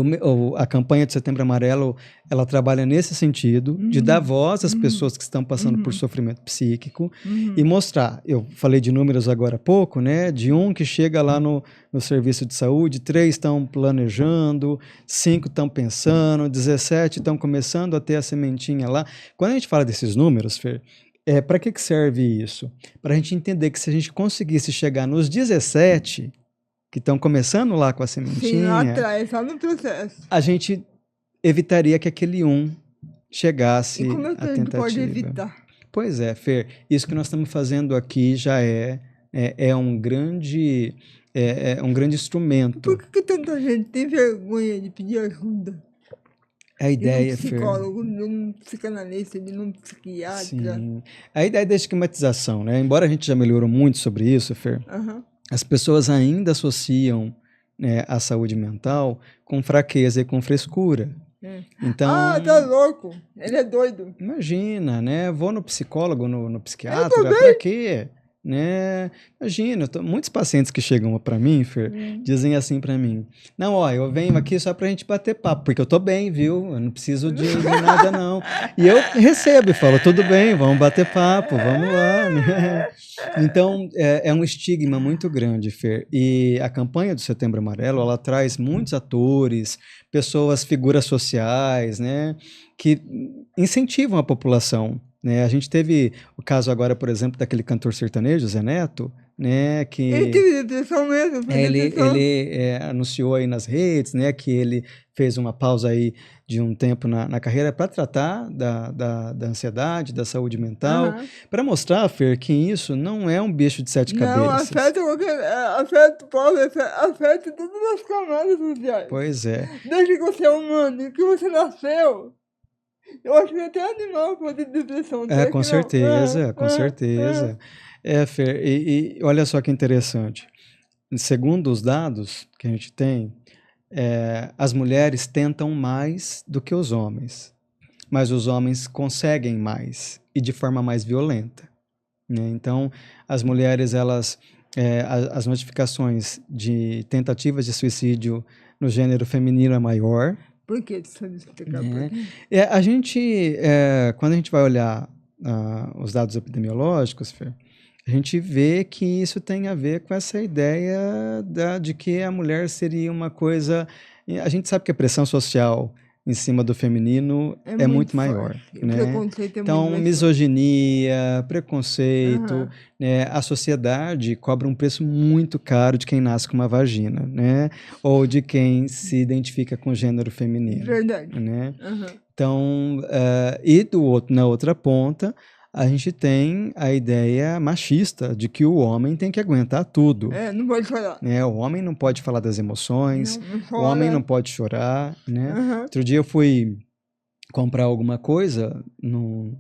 [SPEAKER 3] a campanha de Setembro Amarelo, ela trabalha nesse sentido, de dar
[SPEAKER 1] Uhum.
[SPEAKER 3] voz às
[SPEAKER 1] Uhum.
[SPEAKER 3] pessoas que estão passando por
[SPEAKER 1] Uhum.
[SPEAKER 3] sofrimento psíquico e
[SPEAKER 1] Uhum.
[SPEAKER 3] mostrar. Eu falei de números agora há pouco, né? De um que chega lá no serviço de saúde, 3 estão planejando, 5 estão pensando, 17 estão começando a ter a sementinha lá. Quando a gente fala desses números, Fer, para que serve isso? Para a gente entender que se a gente conseguisse chegar nos 17 que estão começando lá com a
[SPEAKER 1] Sim, lá
[SPEAKER 3] sementinha,
[SPEAKER 1] atrás, só no processo.
[SPEAKER 3] a gente evitaria que aquele um
[SPEAKER 1] E
[SPEAKER 3] chegasse
[SPEAKER 1] como é que
[SPEAKER 3] à
[SPEAKER 1] a gente pode
[SPEAKER 3] tentativa.
[SPEAKER 1] evitar?
[SPEAKER 3] Pois é, Fer, isso que nós estamos fazendo aqui já é um grande instrumento.
[SPEAKER 1] Por que tanta gente tem vergonha de pedir ajuda?
[SPEAKER 3] A
[SPEAKER 1] De um
[SPEAKER 3] ideia, Fer,
[SPEAKER 1] psicólogo, de um psicanalista, de um psiquiatra.
[SPEAKER 3] sim, a ideia da esquematização, né? Embora a gente já melhorou muito sobre isso, Fer,
[SPEAKER 1] Aham.
[SPEAKER 3] as pessoas ainda associam, né, a saúde mental com fraqueza e com frescura.
[SPEAKER 1] É.
[SPEAKER 3] Então,
[SPEAKER 1] Ah, tá louco. Ele é doido.
[SPEAKER 3] imagina, né? Vou no psicólogo, no
[SPEAKER 1] Eu
[SPEAKER 3] psiquiatra,
[SPEAKER 1] também.
[SPEAKER 3] pra quê? Né? Imagina, muitos pacientes que chegam pra mim, Fer, dizem assim pra mim: não, ó, eu venho aqui só pra gente bater papo, porque eu tô bem, viu? Eu não preciso de nada, não. E eu recebo e falo: tudo bem, vamos bater papo, vamos lá, né? Então, é um estigma muito grande, Fer. E a campanha do Setembro Amarelo, ela traz muitos atores, pessoas, figuras sociais, né, que incentivam a população, né? A gente teve o caso agora, por exemplo, daquele cantor sertanejo, Zé Neto, né,
[SPEAKER 1] Ele
[SPEAKER 3] que
[SPEAKER 1] teve depressão mesmo, foi depressão.
[SPEAKER 3] ele anunciou aí nas redes, né, que ele fez uma pausa aí de um tempo na carreira para tratar da ansiedade, da saúde mental,
[SPEAKER 1] Aham.
[SPEAKER 3] para mostrar, Fer, que isso não é um bicho de 7
[SPEAKER 1] Não,
[SPEAKER 3] cabeças.
[SPEAKER 1] afeta o pobre, afeta todas as camadas sociais.
[SPEAKER 3] Pois é.
[SPEAKER 1] Desde que você é humano, que você nasceu. Eu acho que até animal pode ter depressão.
[SPEAKER 3] É,
[SPEAKER 1] será
[SPEAKER 3] com
[SPEAKER 1] que não?
[SPEAKER 3] certeza, com certeza. Fer, e olha só que interessante. Segundo os dados que a gente tem, as mulheres tentam mais do que os homens, mas os homens conseguem mais e de forma mais violenta, né? Então, as mulheres, elas, as notificações de tentativas de suicídio no gênero feminino é maior,
[SPEAKER 1] Por que? Você sabe explicar por
[SPEAKER 3] né?
[SPEAKER 1] quê?
[SPEAKER 3] A gente, quando a gente vai olhar os dados epidemiológicos, Fer, a gente vê que isso tem a ver com essa ideia de que a mulher seria uma coisa. A gente sabe que a pressão social em cima do feminino é muito maior,
[SPEAKER 1] forte. O
[SPEAKER 3] né?
[SPEAKER 1] preconceito é
[SPEAKER 3] Então,
[SPEAKER 1] muito mais
[SPEAKER 3] misoginia, preconceito,
[SPEAKER 1] Aham.
[SPEAKER 3] né? A sociedade cobra um preço muito caro de quem nasce com uma vagina, né? Ou de quem se identifica com o gênero feminino,
[SPEAKER 1] Verdade.
[SPEAKER 3] né?
[SPEAKER 1] Aham.
[SPEAKER 3] Então, e na outra ponta, a gente tem a ideia machista de que o homem tem que aguentar tudo.
[SPEAKER 1] Não pode chorar.
[SPEAKER 3] Né? O homem não pode falar das emoções,
[SPEAKER 1] Não
[SPEAKER 3] o homem
[SPEAKER 1] chora.
[SPEAKER 3] não pode chorar, né?
[SPEAKER 1] Aham.
[SPEAKER 3] Outro dia eu fui comprar alguma coisa no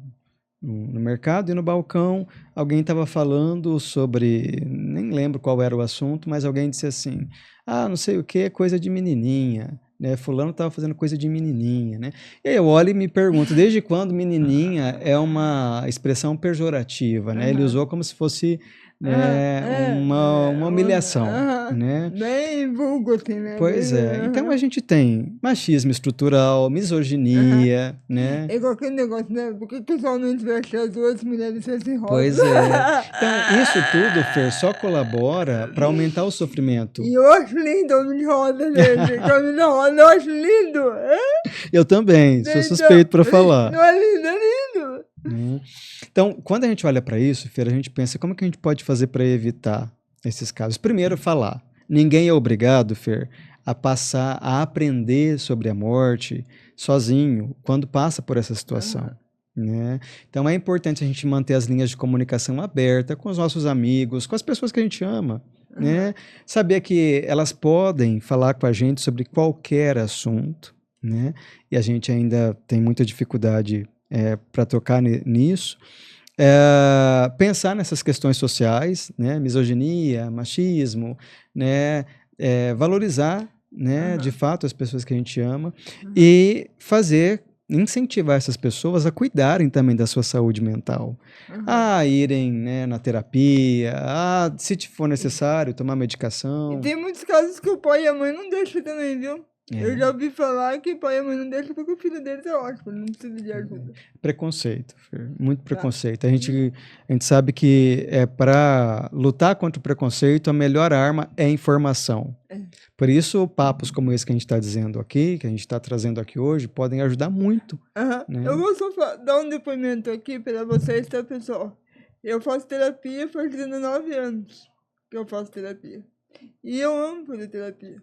[SPEAKER 3] mercado e no balcão alguém estava falando sobre, nem lembro qual era o assunto, mas alguém disse assim, não sei o que, coisa de menininha, né? Fulano estava fazendo coisa de menininha, né? E aí eu olho e me pergunto, desde quando menininha é uma expressão pejorativa, né? Ele
[SPEAKER 1] Aham.
[SPEAKER 3] usou como se fosse, né, uma humilhação,
[SPEAKER 1] Aham.
[SPEAKER 3] né?
[SPEAKER 1] Bem vulgo, assim, né?
[SPEAKER 3] Pois é. Então a gente tem machismo estrutural, misoginia, né?
[SPEAKER 1] É igual aquele negócio, né? Por que o pessoal não investe as duas mulheres vestem rosa?
[SPEAKER 3] Pois é. Então, isso tudo, Fer, só colabora para aumentar o sofrimento.
[SPEAKER 1] E eu acho lindo o homem de rosa, gente. Camisa rosa, eu acho lindo.
[SPEAKER 3] Eu também, sou suspeito para falar.
[SPEAKER 1] Não é lindo, é lindo.
[SPEAKER 3] Então, quando a gente olha para isso, Fer, a gente pensa como que a gente pode fazer para evitar esses casos. Primeiro, falar. Ninguém é obrigado, Fer, a passar a aprender sobre a morte sozinho quando passa por essa situação. Né? Então é importante a gente manter as linhas de comunicação abertas com os nossos amigos, com as pessoas que a gente ama. Né? Saber que elas podem falar com a gente sobre qualquer assunto, né? E a gente ainda tem muita dificuldade para tocar nisso. Pensar nessas questões sociais, né? Misoginia, machismo, né? Valorizar, né? De fato as pessoas que a gente ama e incentivar essas pessoas a cuidarem também da sua saúde mental, a irem, né, na terapia, se for necessário, tomar medicação.
[SPEAKER 1] E tem muitos casos que o pai e a mãe não deixam também, viu? Eu já ouvi falar que o pai e a mãe não deixam porque o filho deles é ótimo, ele não precisa de ajuda.
[SPEAKER 3] Preconceito, muito preconceito. A gente sabe que para lutar contra o preconceito, a melhor arma é a informação. Por isso, papos como esse que a gente está dizendo aqui, que a gente está trazendo aqui hoje, podem ajudar muito. Né?
[SPEAKER 1] Eu vou só dar um depoimento aqui para vocês, tá, pessoal? Eu faço terapia faz 19 anos que eu faço terapia. E eu amo fazer terapia.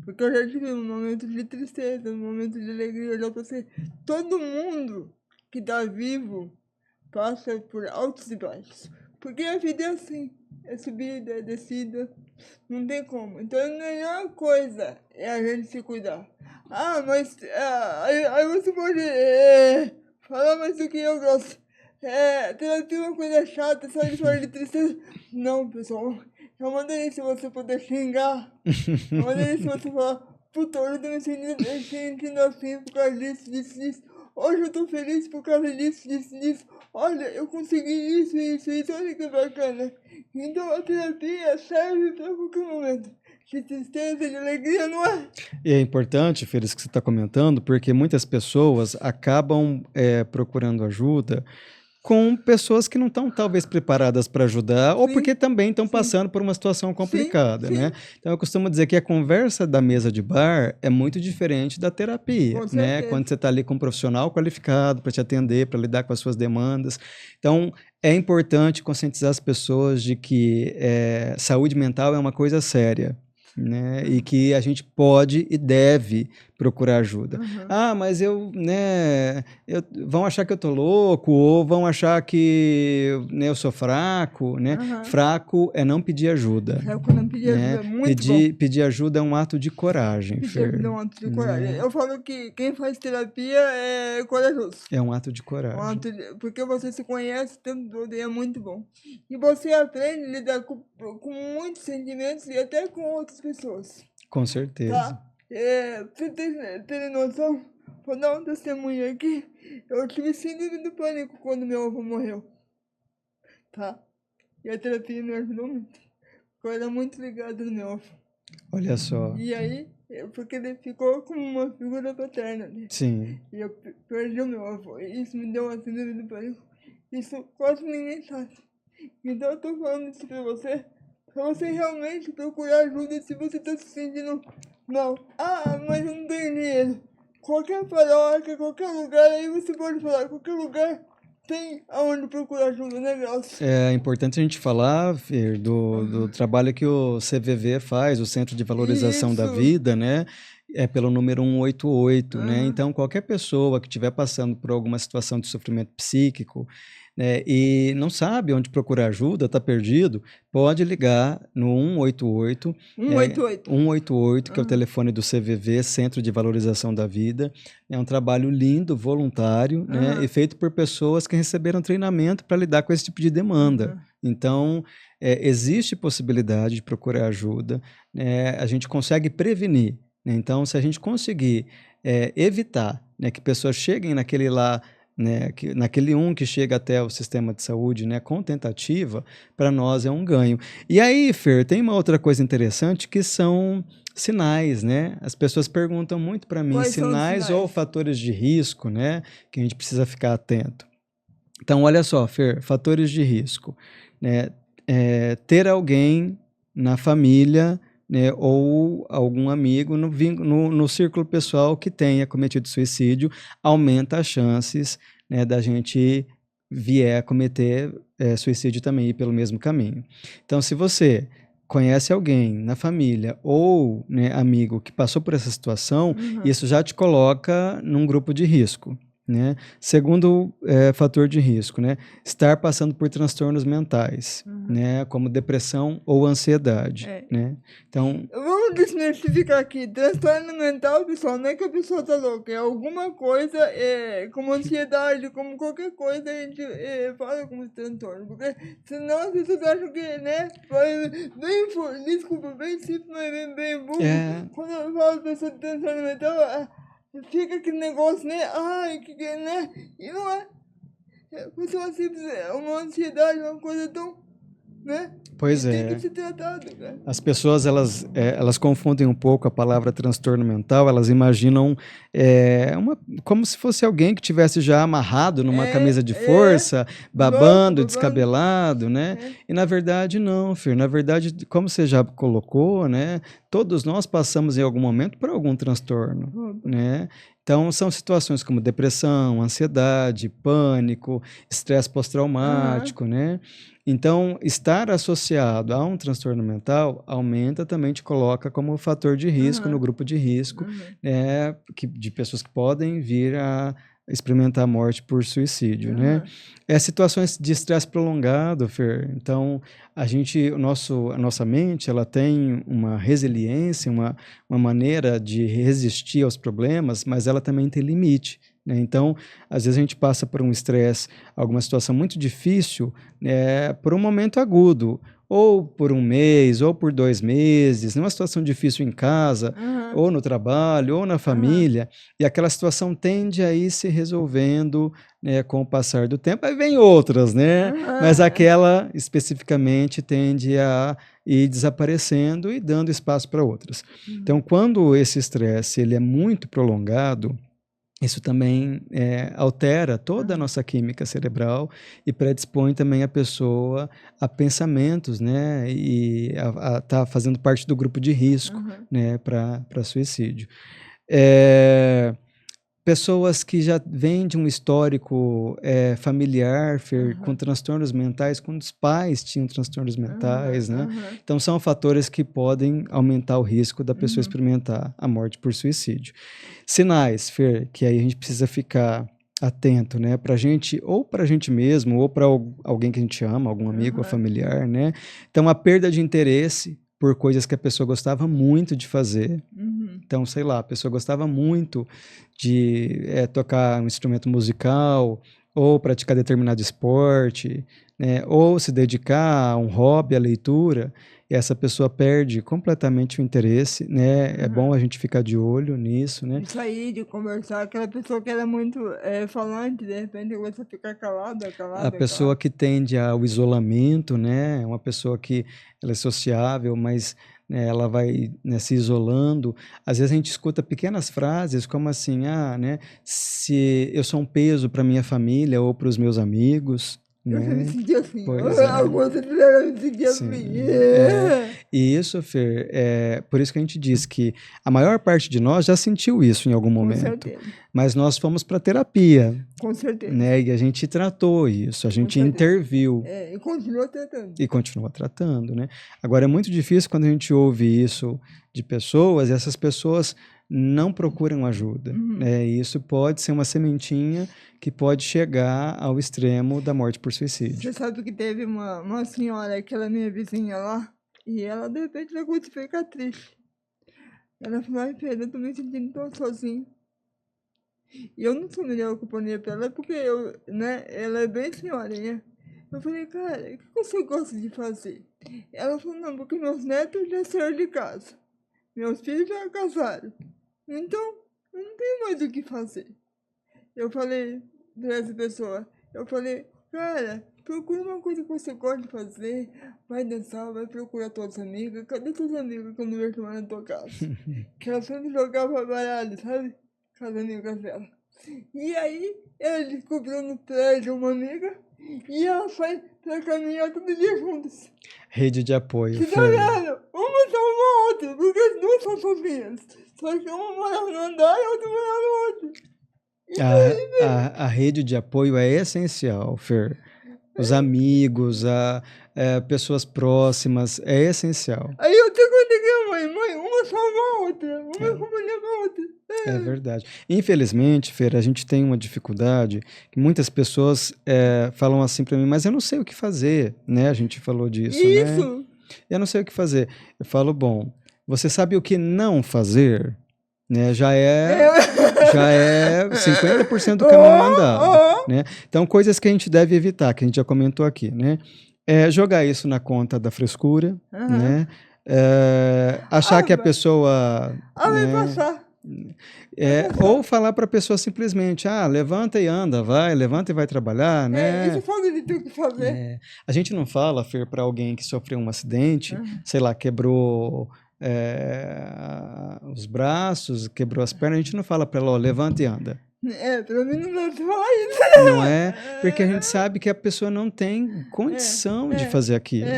[SPEAKER 1] Porque eu já tive um momento de tristeza, um momento de alegria, eu já passei. Todo mundo que está vivo passa por altos e baixos. Porque a vida é assim, é subida, é descida, não tem como. Então a melhor coisa é a gente se cuidar. Mas aí você pode falar mais do que eu gosto. Terapia é uma coisa chata, só de falar de tristeza. Não, pessoal. É uma delícia você poder xingar. É uma delícia você falar, puta, hoje eu tô me sentindo assim por causa disso. Hoje eu tô feliz por causa disso. Olha, eu consegui isso. Olha que bacana. Então a terapia serve para qualquer momento. De tristeza, de alegria, não é?
[SPEAKER 3] E é importante, Fer, isso que você está comentando, porque muitas pessoas acabam procurando ajuda com pessoas que não estão talvez preparadas para ajudar, ou porque também estão passando por uma situação complicada, né? Então eu costumo dizer que a conversa da mesa de bar é muito diferente da terapia, né? Quando você está ali com um profissional qualificado para te atender, para lidar com as suas demandas. Então é importante conscientizar as pessoas de que saúde mental é uma coisa séria. Né? E que a gente pode e deve procurar ajuda. Mas vão achar que eu tô louco, ou vão achar que eu sou fraco, né? Fraco é não pedir ajuda.
[SPEAKER 1] Fraco não pedir ajuda, é muito bom.
[SPEAKER 3] Pedir ajuda é um ato de coragem, Fer.
[SPEAKER 1] É um ato de coragem. Eu falo que quem faz terapia é corajoso. É
[SPEAKER 3] um ato de coragem.
[SPEAKER 1] Porque você se conhece o tempo todo e é muito bom. E você aprende a lidar com muitos sentimentos e até com outras pessoas.
[SPEAKER 3] Com certeza.
[SPEAKER 1] Tá? Você tem noção? Vou dar um testemunho aqui. Eu tive síndrome do pânico quando meu avô morreu. Tá? E a terapia me ajudou muito. Eu era muito ligado no meu avô.
[SPEAKER 3] Olha só.
[SPEAKER 1] E aí, porque ele ficou como uma figura paterna, né?
[SPEAKER 3] Sim.
[SPEAKER 1] E eu perdi o meu avô. E isso me deu uma síndrome do pânico. Isso quase ninguém sabe. Então eu tô falando isso pra você realmente procurar ajuda se você tá se sentindo mal. Mas eu não tenho dinheiro. Qualquer paróquia, qualquer lugar, aí você pode falar, qualquer lugar tem aonde procurar ajuda, né, Glaucio? É
[SPEAKER 3] importante a gente falar, Fer, do trabalho que o CVV faz, o Centro de Valorização da Vida, né? é pelo número 188, né? Então, qualquer pessoa que estiver passando por alguma situação de sofrimento psíquico, né, e não sabe onde procurar ajuda, está perdido, pode ligar no 188, 188, que é o telefone do CVV, Centro de Valorização da Vida. É um trabalho lindo, voluntário, né, e feito por pessoas que receberam treinamento para lidar com esse tipo de demanda. Então, existe possibilidade de procurar ajuda, né, a gente consegue prevenir, né? Então, se a gente conseguir evitar, né, que pessoas cheguem naquele lá, né, naquele que chega até o sistema de saúde, né, com tentativa, para nós é um ganho. E aí, Fer, tem uma outra coisa interessante que são sinais, né? As pessoas perguntam muito para mim, sinais ou fatores de risco, né, que a gente precisa ficar atento. Então, olha só, Fer, fatores de risco, né? Ter alguém na família, né, ou algum amigo no círculo pessoal que tenha cometido suicídio, aumenta as chances, né, da gente vier a cometer suicídio também, ir pelo mesmo caminho. Então, se você conhece alguém na família ou, né, amigo que passou por essa situação, isso já te coloca num grupo de risco, né? Segundo fator de risco, né? Estar passando por transtornos mentais, né? Como depressão ou ansiedade, né? Então,
[SPEAKER 1] vamos desmistificar aqui, transtorno mental, pessoal, não é que a pessoa tá louca, é alguma coisa, como ansiedade, como qualquer coisa, a gente fala como transtorno, porque senão as pessoas acham que, né, desculpa, bem simples, mas bem burro, quando eu falo a pessoa de transtorno mental, fica aquele negócio, né? Ai, né? E não é. Pessoa simples, uma ansiedade, uma coisa tão, né?
[SPEAKER 3] Pois
[SPEAKER 1] tem que ser tratado, cara.
[SPEAKER 3] As pessoas, elas confundem um pouco a palavra transtorno mental, elas imaginam como se fosse alguém que tivesse já amarrado numa camisa de força, babando, descabelado, né? E na verdade não, Fer, na verdade, como você já colocou, né? Todos nós passamos em algum momento por algum transtorno, né? Então, são situações como depressão, ansiedade, pânico, estresse pós-traumático, né? Então, estar associado a um transtorno mental aumenta, também te coloca como fator de risco no grupo de risco, de pessoas que podem vir a experimentar a morte por suicídio, né? Situações de estresse prolongado, Fer. Então, a nossa mente, ela tem uma resiliência, uma maneira de resistir aos problemas, mas ela também tem limite, né? Então, às vezes a gente passa por um estresse, alguma situação muito difícil, por um momento agudo, ou por um mês, ou por 2 meses, numa situação difícil em casa, ou no trabalho, ou na família, e aquela situação tende a ir se resolvendo, né, com o passar do tempo. Aí vem outras, né? Mas aquela especificamente tende a ir desaparecendo e dando espaço para outras. Então, quando esse estresse ele é muito prolongado, isso também altera toda a nossa química cerebral e predispõe também a pessoa a pensamentos, né, e a estar fazendo parte do grupo de risco, né, para suicídio. Pessoas que já vêm de um histórico familiar, Fer, com transtornos mentais, quando os pais tinham transtornos mentais, né? Então, são fatores que podem aumentar o risco da pessoa experimentar a morte por suicídio. Sinais, Fer, que aí a gente precisa ficar atento, né? Pra gente, ou pra gente mesmo, ou para alguém que a gente ama, algum amigo ou familiar, né? Então, a perda de interesse por coisas que a pessoa gostava muito de fazer. Então, sei lá, a pessoa gostava muito de tocar um instrumento musical, ou praticar determinado esporte, né, ou se dedicar a um hobby, a leitura, e essa pessoa perde completamente o interesse, né? É bom a gente ficar de olho nisso, né?
[SPEAKER 1] De sair, de conversar, aquela pessoa que era muito falante, de repente começa a ficar calada.
[SPEAKER 3] A pessoa que tende ao isolamento, né? Uma pessoa que ela é sociável, mas ela vai, né, se isolando. Às vezes a gente escuta pequenas frases como assim, né, se eu sou um peso para minha família ou para os meus amigos,
[SPEAKER 1] eu
[SPEAKER 3] né?
[SPEAKER 1] me senti assim.
[SPEAKER 3] Pois
[SPEAKER 1] Algumas me senti assim.
[SPEAKER 3] E isso, Fer, por isso que a gente diz que a maior parte de nós já sentiu isso em algum momento.
[SPEAKER 1] Com certeza.
[SPEAKER 3] Mas nós fomos para terapia.
[SPEAKER 1] Com certeza.
[SPEAKER 3] Né? E a gente tratou isso, a gente interviu.
[SPEAKER 1] E continua tratando.
[SPEAKER 3] E continua tratando, né? Agora, é muito difícil quando a gente ouve isso de pessoas, e essas pessoas não procuram ajuda. Isso pode ser uma sementinha que pode chegar ao extremo da morte por suicídio.
[SPEAKER 1] Você sabe que teve uma senhora, aquela minha vizinha lá, e ela de repente vai ficar triste. Ela falou, ai, Pedro, eu tô me sentindo tão sozinha. E eu não sou melhor companhia pra ela, porque ela é bem senhorinha. Eu falei, cara, o que você gosta de fazer? Ela falou, não, porque meus netos já saíram de casa. Meus filhos já casaram. Então, eu não tenho mais o que fazer. Eu falei pra essa pessoa, cara, procura uma coisa que você gosta de fazer, vai dançar, vai procurar tuas amigas. Cadê tuas amigas quando eu ia na tua casa? Que ela sempre jogava baralho, sabe? Com as amigas dela. E aí, ela descobriu no prédio uma amiga e ela foi pra caminhar todo dia juntas.
[SPEAKER 3] Rede de apoio.
[SPEAKER 1] Que tá vendo? Uma salva a outra, porque as duas são sozinhas. Só que uma morava no andar e a outra morava no outro.
[SPEAKER 3] A rede de apoio é essencial, Fer. Os amigos, pessoas próximas, é essencial.
[SPEAKER 1] Aí eu te contei que a mãe, uma salva a outra, uma companhia pra outra.
[SPEAKER 3] É verdade. Infelizmente, Fer, a gente tem uma dificuldade que muitas pessoas falam assim para mim, mas eu não sei o que fazer, né? A gente falou disso,
[SPEAKER 1] Isso.
[SPEAKER 3] né? Eu não sei o que fazer. Eu falo, bom, você sabe o que não fazer, né? Já é 50% do caminho andado, né? Então, coisas que a gente deve evitar, que a gente já comentou aqui, né? Jogar isso na conta da frescura, né? Achar que a pessoa...
[SPEAKER 1] vai passar.
[SPEAKER 3] Ou falar para a pessoa simplesmente, levanta e anda, levanta e vai trabalhar, né?
[SPEAKER 1] Isso falta de ter o que fazer.
[SPEAKER 3] A gente não fala, Fer, para alguém que sofreu um acidente, sei lá, quebrou os braços, quebrou as pernas, a gente não fala para ela, levanta e anda.
[SPEAKER 1] Pelo menos não falar isso.
[SPEAKER 3] Não é? Porque a gente sabe que a pessoa não tem condição de fazer aquilo.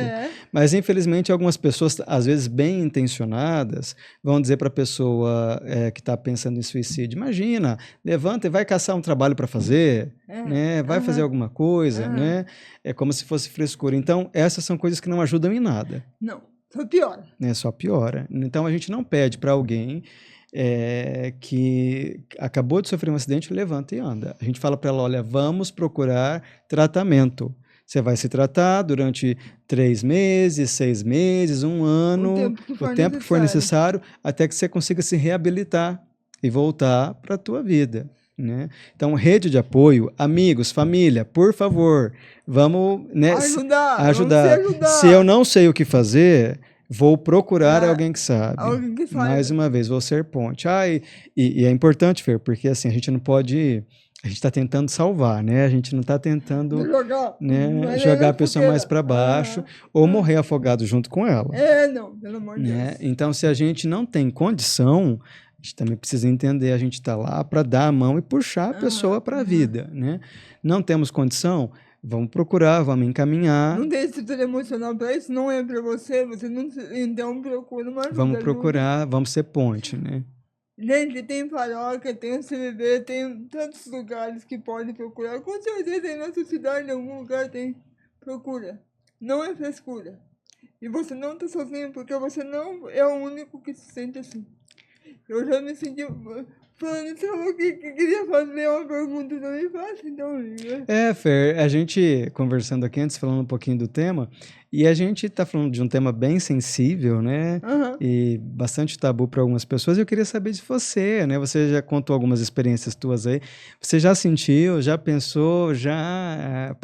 [SPEAKER 3] Mas, infelizmente, algumas pessoas, às vezes bem intencionadas, vão dizer para a pessoa que está pensando em suicídio, imagina, levanta e vai caçar um trabalho para fazer, né? Vai fazer alguma coisa, né? É como se fosse frescura. Então, essas são coisas que não ajudam em nada.
[SPEAKER 1] Não, só piora.
[SPEAKER 3] Só piora. Então, a gente não pede para alguém que acabou de sofrer um acidente, levanta e anda. A gente fala para ela, olha, vamos procurar tratamento. Você vai se tratar durante 3 meses, 6 meses, 1 ano, o tempo que for necessário, até que você consiga se reabilitar e voltar para a tua vida, né? Então, rede de apoio, amigos, família, por favor, vamos, né, ajudar. Se eu não sei o que fazer... Vou procurar alguém que sabe.
[SPEAKER 1] Alguém que sabe.
[SPEAKER 3] Mais uma vez, vou ser ponte. E é importante, Fer, porque assim, a gente não pode... A gente está tentando salvar, né? A gente não está tentando jogar a pessoa mais para baixo ou morrer afogado junto com ela.
[SPEAKER 1] Não, pelo amor de Deus.
[SPEAKER 3] Então, se a gente não tem condição, a gente também precisa entender, a gente está lá para dar a mão e puxar a pessoa para a vida, né? Não temos condição... Vamos procurar, vamos encaminhar.
[SPEAKER 1] Não tem estrutura emocional para isso, não é para você não... Então procura uma ajuda.
[SPEAKER 3] Vamos procurar, vamos ser ponte, né?
[SPEAKER 1] Gente, tem paróquia, tem o CVV, tem tantos lugares que pode procurar. Com certeza em nossa cidade, em algum lugar tem. Procura. Não é frescura. E você não está sozinho, porque você não é o único que se sente assim. Eu já me senti... Falando isso, eu queria fazer uma pergunta também fácil, então...
[SPEAKER 3] Fer, a gente conversando aqui antes, falando um pouquinho do tema, e a gente está falando de um tema bem sensível, né? E bastante tabu para algumas pessoas. Eu queria saber de você, né? Você já contou algumas experiências tuas aí. Você já sentiu, já pensou, já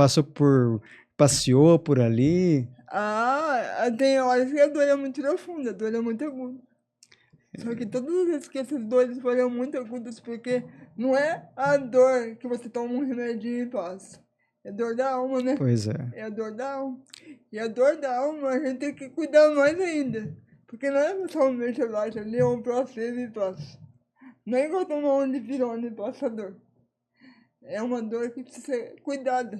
[SPEAKER 3] passeou por ali?
[SPEAKER 1] Tem horas que a dor é muito profunda, a dor é muito aguda. Só que todas as vezes que essas dores foram muito agudas, porque não é a dor que você toma um remédio e passa. É dor da alma, né?
[SPEAKER 3] Pois é.
[SPEAKER 1] É a dor da alma. E a dor da alma a gente tem que cuidar mais ainda. Porque não é só um mercholate ali, é um próximo e passa. Não é igual tomar um dipirona e passa a dor. É uma dor que precisa ser cuidada.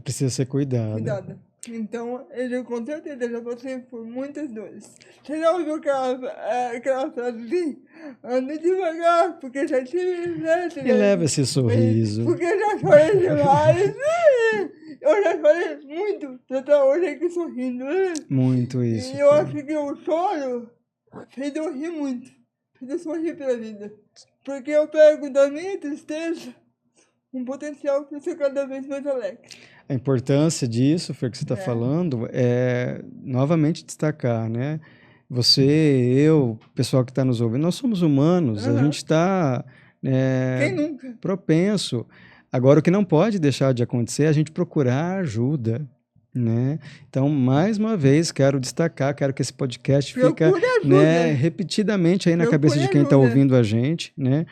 [SPEAKER 3] Precisa ser cuidada.
[SPEAKER 1] Então, ele com certeza já passei por muitas dores. Você já ouviu aquela frase assim? Anda devagar, porque já tive...
[SPEAKER 3] E leva esse sorriso.
[SPEAKER 1] Porque eu já chorei demais. Eu já chorei muito. Eu tô hoje aqui sorrindo.
[SPEAKER 3] Muito isso.
[SPEAKER 1] E eu acho que o choro fez eu rir muito. eu sorri pela vida. Porque eu pego da minha tristeza um potencial para ser cada vez mais alegre.
[SPEAKER 3] A importância disso, Fer, que você está falando, é novamente destacar, né? Você, eu, o pessoal que está nos ouvindo, nós somos humanos, a gente está
[SPEAKER 1] Quem nunca?
[SPEAKER 3] propenso. Agora, o que não pode deixar de acontecer é a gente procurar ajuda, né? Então, mais uma vez, quero destacar, quero que esse podcast fique, né, repetidamente aí na cabeça de quem está ouvindo a gente, né?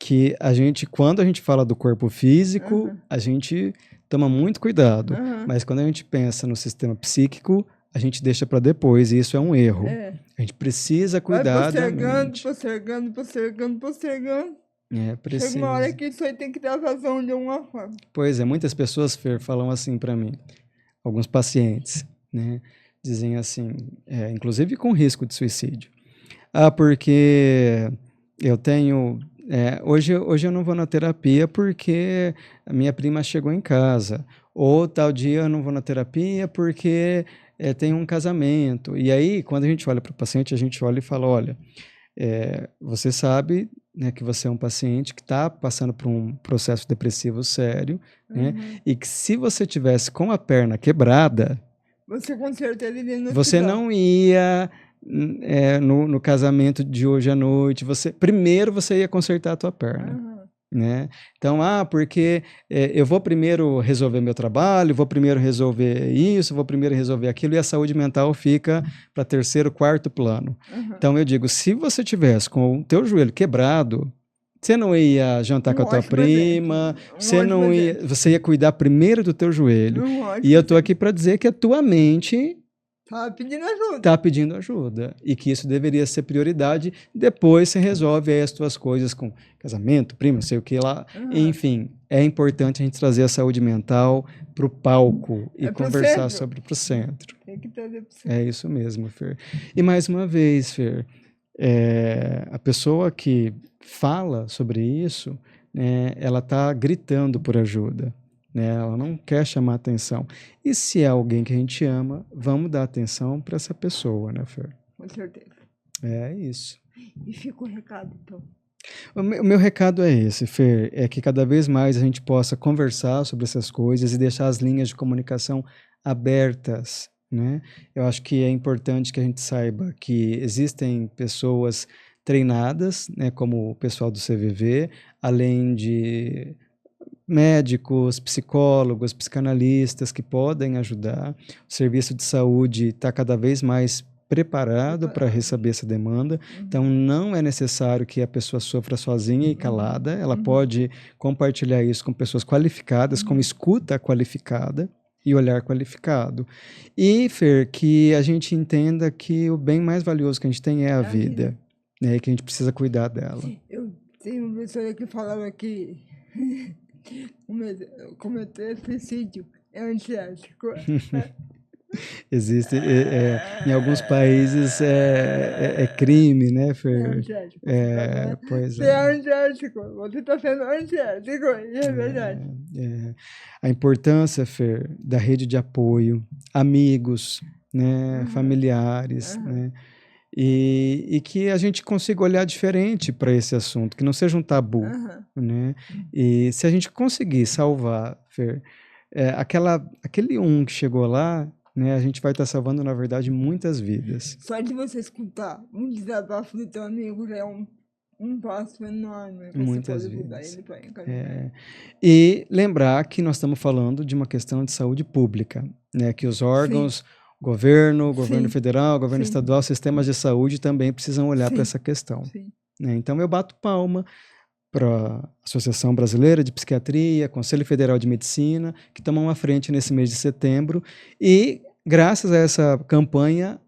[SPEAKER 3] Que a gente, quando a gente fala do corpo físico, a gente toma muito cuidado, mas quando a gente pensa no sistema psíquico, a gente deixa para depois, e isso é um erro. A gente precisa cuidar da mente.
[SPEAKER 1] Postergando.
[SPEAKER 3] Precisa.
[SPEAKER 1] Chega uma hora que isso aí tem que dar vazão de alguma forma.
[SPEAKER 3] Pois é, muitas pessoas, Fer, falam assim para mim, alguns pacientes, né, dizem assim, inclusive com risco de suicídio. Porque eu tenho... hoje eu não vou na terapia porque a minha prima chegou em casa. Ou tal dia eu não vou na terapia porque tem um casamento. E aí, quando a gente olha para o paciente, a gente olha e fala, olha, você sabe, né, que você é um paciente que está passando por um processo depressivo sério, né, e que se você tivesse com a perna quebrada,
[SPEAKER 1] você com certeza iria no
[SPEAKER 3] você
[SPEAKER 1] hospital.
[SPEAKER 3] não ia no casamento de hoje à noite, primeiro você ia consertar a tua perna, né? Então, porque eu vou primeiro resolver meu trabalho, vou primeiro resolver isso, vou primeiro resolver aquilo, e a saúde mental fica para terceiro, quarto plano. Então, eu digo, se você tivesse com o teu joelho quebrado, você não ia jantar com a tua prima, você ia cuidar primeiro do teu joelho. E eu tô aqui para dizer que a tua mente tá pedindo ajuda. E que isso deveria ser prioridade. Depois você resolve aí as tuas coisas com casamento, prima, não sei o que lá. Enfim, é importante a gente trazer a saúde mental pro palco e conversar pro centro.
[SPEAKER 1] Tem que trazer pro centro.
[SPEAKER 3] É isso mesmo, Fer. E mais uma vez, Fer, a pessoa que fala sobre isso, né, ela está gritando por ajuda, né, ela não quer chamar atenção. E se é alguém que a gente ama, vamos dar atenção para essa pessoa, né, Fer?
[SPEAKER 1] Com certeza.
[SPEAKER 3] É isso.
[SPEAKER 1] E fica o recado, então.
[SPEAKER 3] O meu recado é esse, Fer, é que cada vez mais a gente possa conversar sobre essas coisas e deixar as linhas de comunicação abertas, né? Eu acho que é importante que a gente saiba que existem pessoas treinadas, né, como o pessoal do CVV, além de médicos, psicólogos, psicanalistas que podem ajudar. O serviço de saúde está cada vez mais preparado para receber essa demanda. Então, não é necessário que a pessoa sofra sozinha e calada. Ela pode compartilhar isso com pessoas qualificadas, com escuta qualificada e olhar qualificado. E, Fer, que a gente entenda que o bem mais valioso que a gente tem é a vida, né, e que a gente precisa cuidar dela.
[SPEAKER 1] Eu tenho uma pessoa que falava que cometer suicídio é antiético.
[SPEAKER 3] Existe, em alguns países é crime, né, Fer?
[SPEAKER 1] É antiético.
[SPEAKER 3] Pois
[SPEAKER 1] é antiético. Você está sendo antiético, e é verdade.
[SPEAKER 3] A importância, Fer, da rede de apoio, amigos, né, familiares, né? E que a gente consiga olhar diferente para esse assunto, que não seja um tabu, né? E se a gente conseguir salvar, Fer, aquele que chegou lá, né, a gente vai estar salvando, na verdade, muitas vidas.
[SPEAKER 1] Só de você escutar um desabafo do teu amigo já é um passo enorme.
[SPEAKER 3] Muitas vezes. E lembrar que nós estamos falando de uma questão de saúde pública, né, que os órgãos, governo federal, governo estadual, sistemas de saúde também precisam olhar para essa questão. Né? Então, eu bato palma para a Associação Brasileira de Psiquiatria, Conselho Federal de Medicina, que tomam a frente nesse mês de setembro, e graças a essa campanha,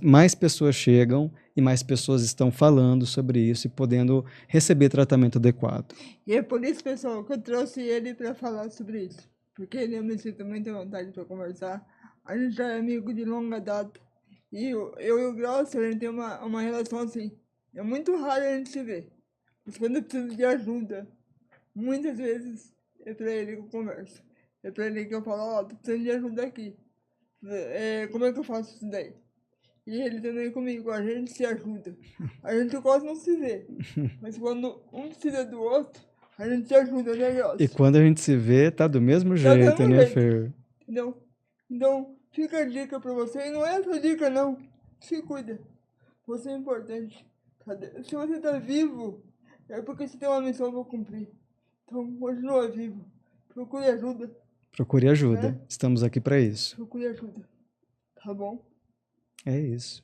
[SPEAKER 3] mais pessoas chegam e mais pessoas estão falando sobre isso e podendo receber tratamento adequado.
[SPEAKER 1] E é por isso, pessoal, que eu trouxe ele para falar sobre isso, porque ele me sinto muita vontade para conversar. A gente já é amigo de longa data, e eu e o Glaucio, a gente tem uma relação assim, é muito raro a gente se ver. Mas quando eu preciso de ajuda, muitas vezes é pra ele que eu converso. É pra ele que eu falo, tô precisando de ajuda aqui. Como é que eu faço isso daí? E ele também comigo, a gente se ajuda. A gente quase não se vê, mas quando um precisa do outro, a gente se ajuda, né, Glaucio?
[SPEAKER 3] E quando a gente se vê, tá do mesmo
[SPEAKER 1] Tá do
[SPEAKER 3] jeito,
[SPEAKER 1] mesmo
[SPEAKER 3] né,
[SPEAKER 1] jeito.
[SPEAKER 3] Fer?
[SPEAKER 1] Entendeu? Então, fica a dica pra você, e não é essa dica não, se cuida. Você é importante. Se você tá vivo, é porque você tem uma missão pra cumprir. Então, continua vivo. Procure ajuda,
[SPEAKER 3] Procure ajuda.
[SPEAKER 1] né?
[SPEAKER 3] Estamos aqui para isso.
[SPEAKER 1] Procure ajuda. Tá bom?
[SPEAKER 3] É isso.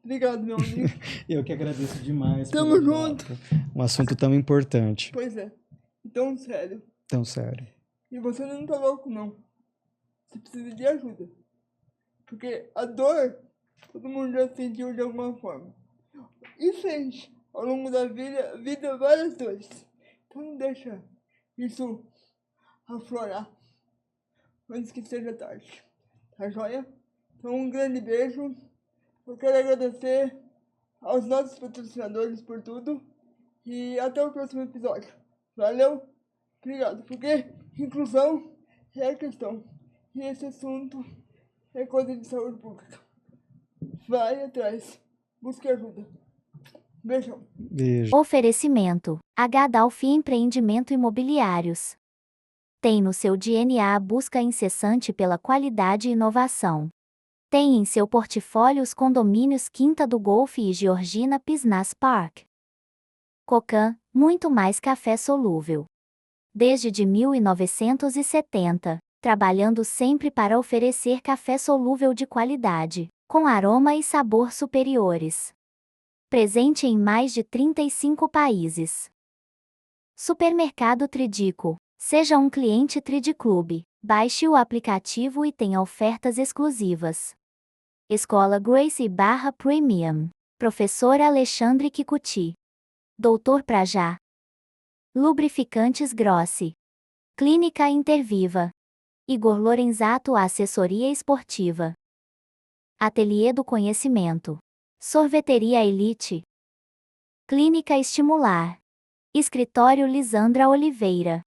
[SPEAKER 1] Obrigado, meu amigo.
[SPEAKER 3] Eu que agradeço demais.
[SPEAKER 1] Tamo
[SPEAKER 3] pelo
[SPEAKER 1] junto.
[SPEAKER 3] papo. Um assunto tão importante.
[SPEAKER 1] Pois é. Então, sério.
[SPEAKER 3] Tão sério.
[SPEAKER 1] E você não tá louco, não. Você precisa de ajuda. Porque a dor, todo mundo já sentiu de alguma forma. E sente ao longo da vida várias dores. Então não deixa isso aflorar antes que seja tarde. Tá joia? Então um grande beijo. Eu quero agradecer aos nossos patrocinadores por tudo. E até o próximo episódio. Valeu? Obrigado. Porque inclusão é a questão. E esse assunto é coisa de saúde pública. Vai atrás. Busque ajuda. Beijão.
[SPEAKER 3] Beijo.
[SPEAKER 2] Oferecimento: H-Dalphi Empreendimento Imobiliários. Tem no seu DNA a busca incessante pela qualidade e inovação. Tem em seu portfólio os condomínios Quinta do Golfe e Georgina Pisnas Park. Cocan, muito mais café solúvel. Desde de 1970, trabalhando sempre para oferecer café solúvel de qualidade, com aroma e sabor superiores. Presente em mais de 35 países. Supermercado Tridico. Seja um cliente Tridiclube. Baixe o aplicativo e tenha ofertas exclusivas. Escola Gracie Premium. Professor Alexandre Kikuchi. Doutor Prajá. Lubrificantes Grossi. Clínica Interviva. Igor Lorenzato Assessoria Esportiva. Ateliê do Conhecimento. Sorveteria Elite. Clínica Estimular. Escritório Lisandra Oliveira.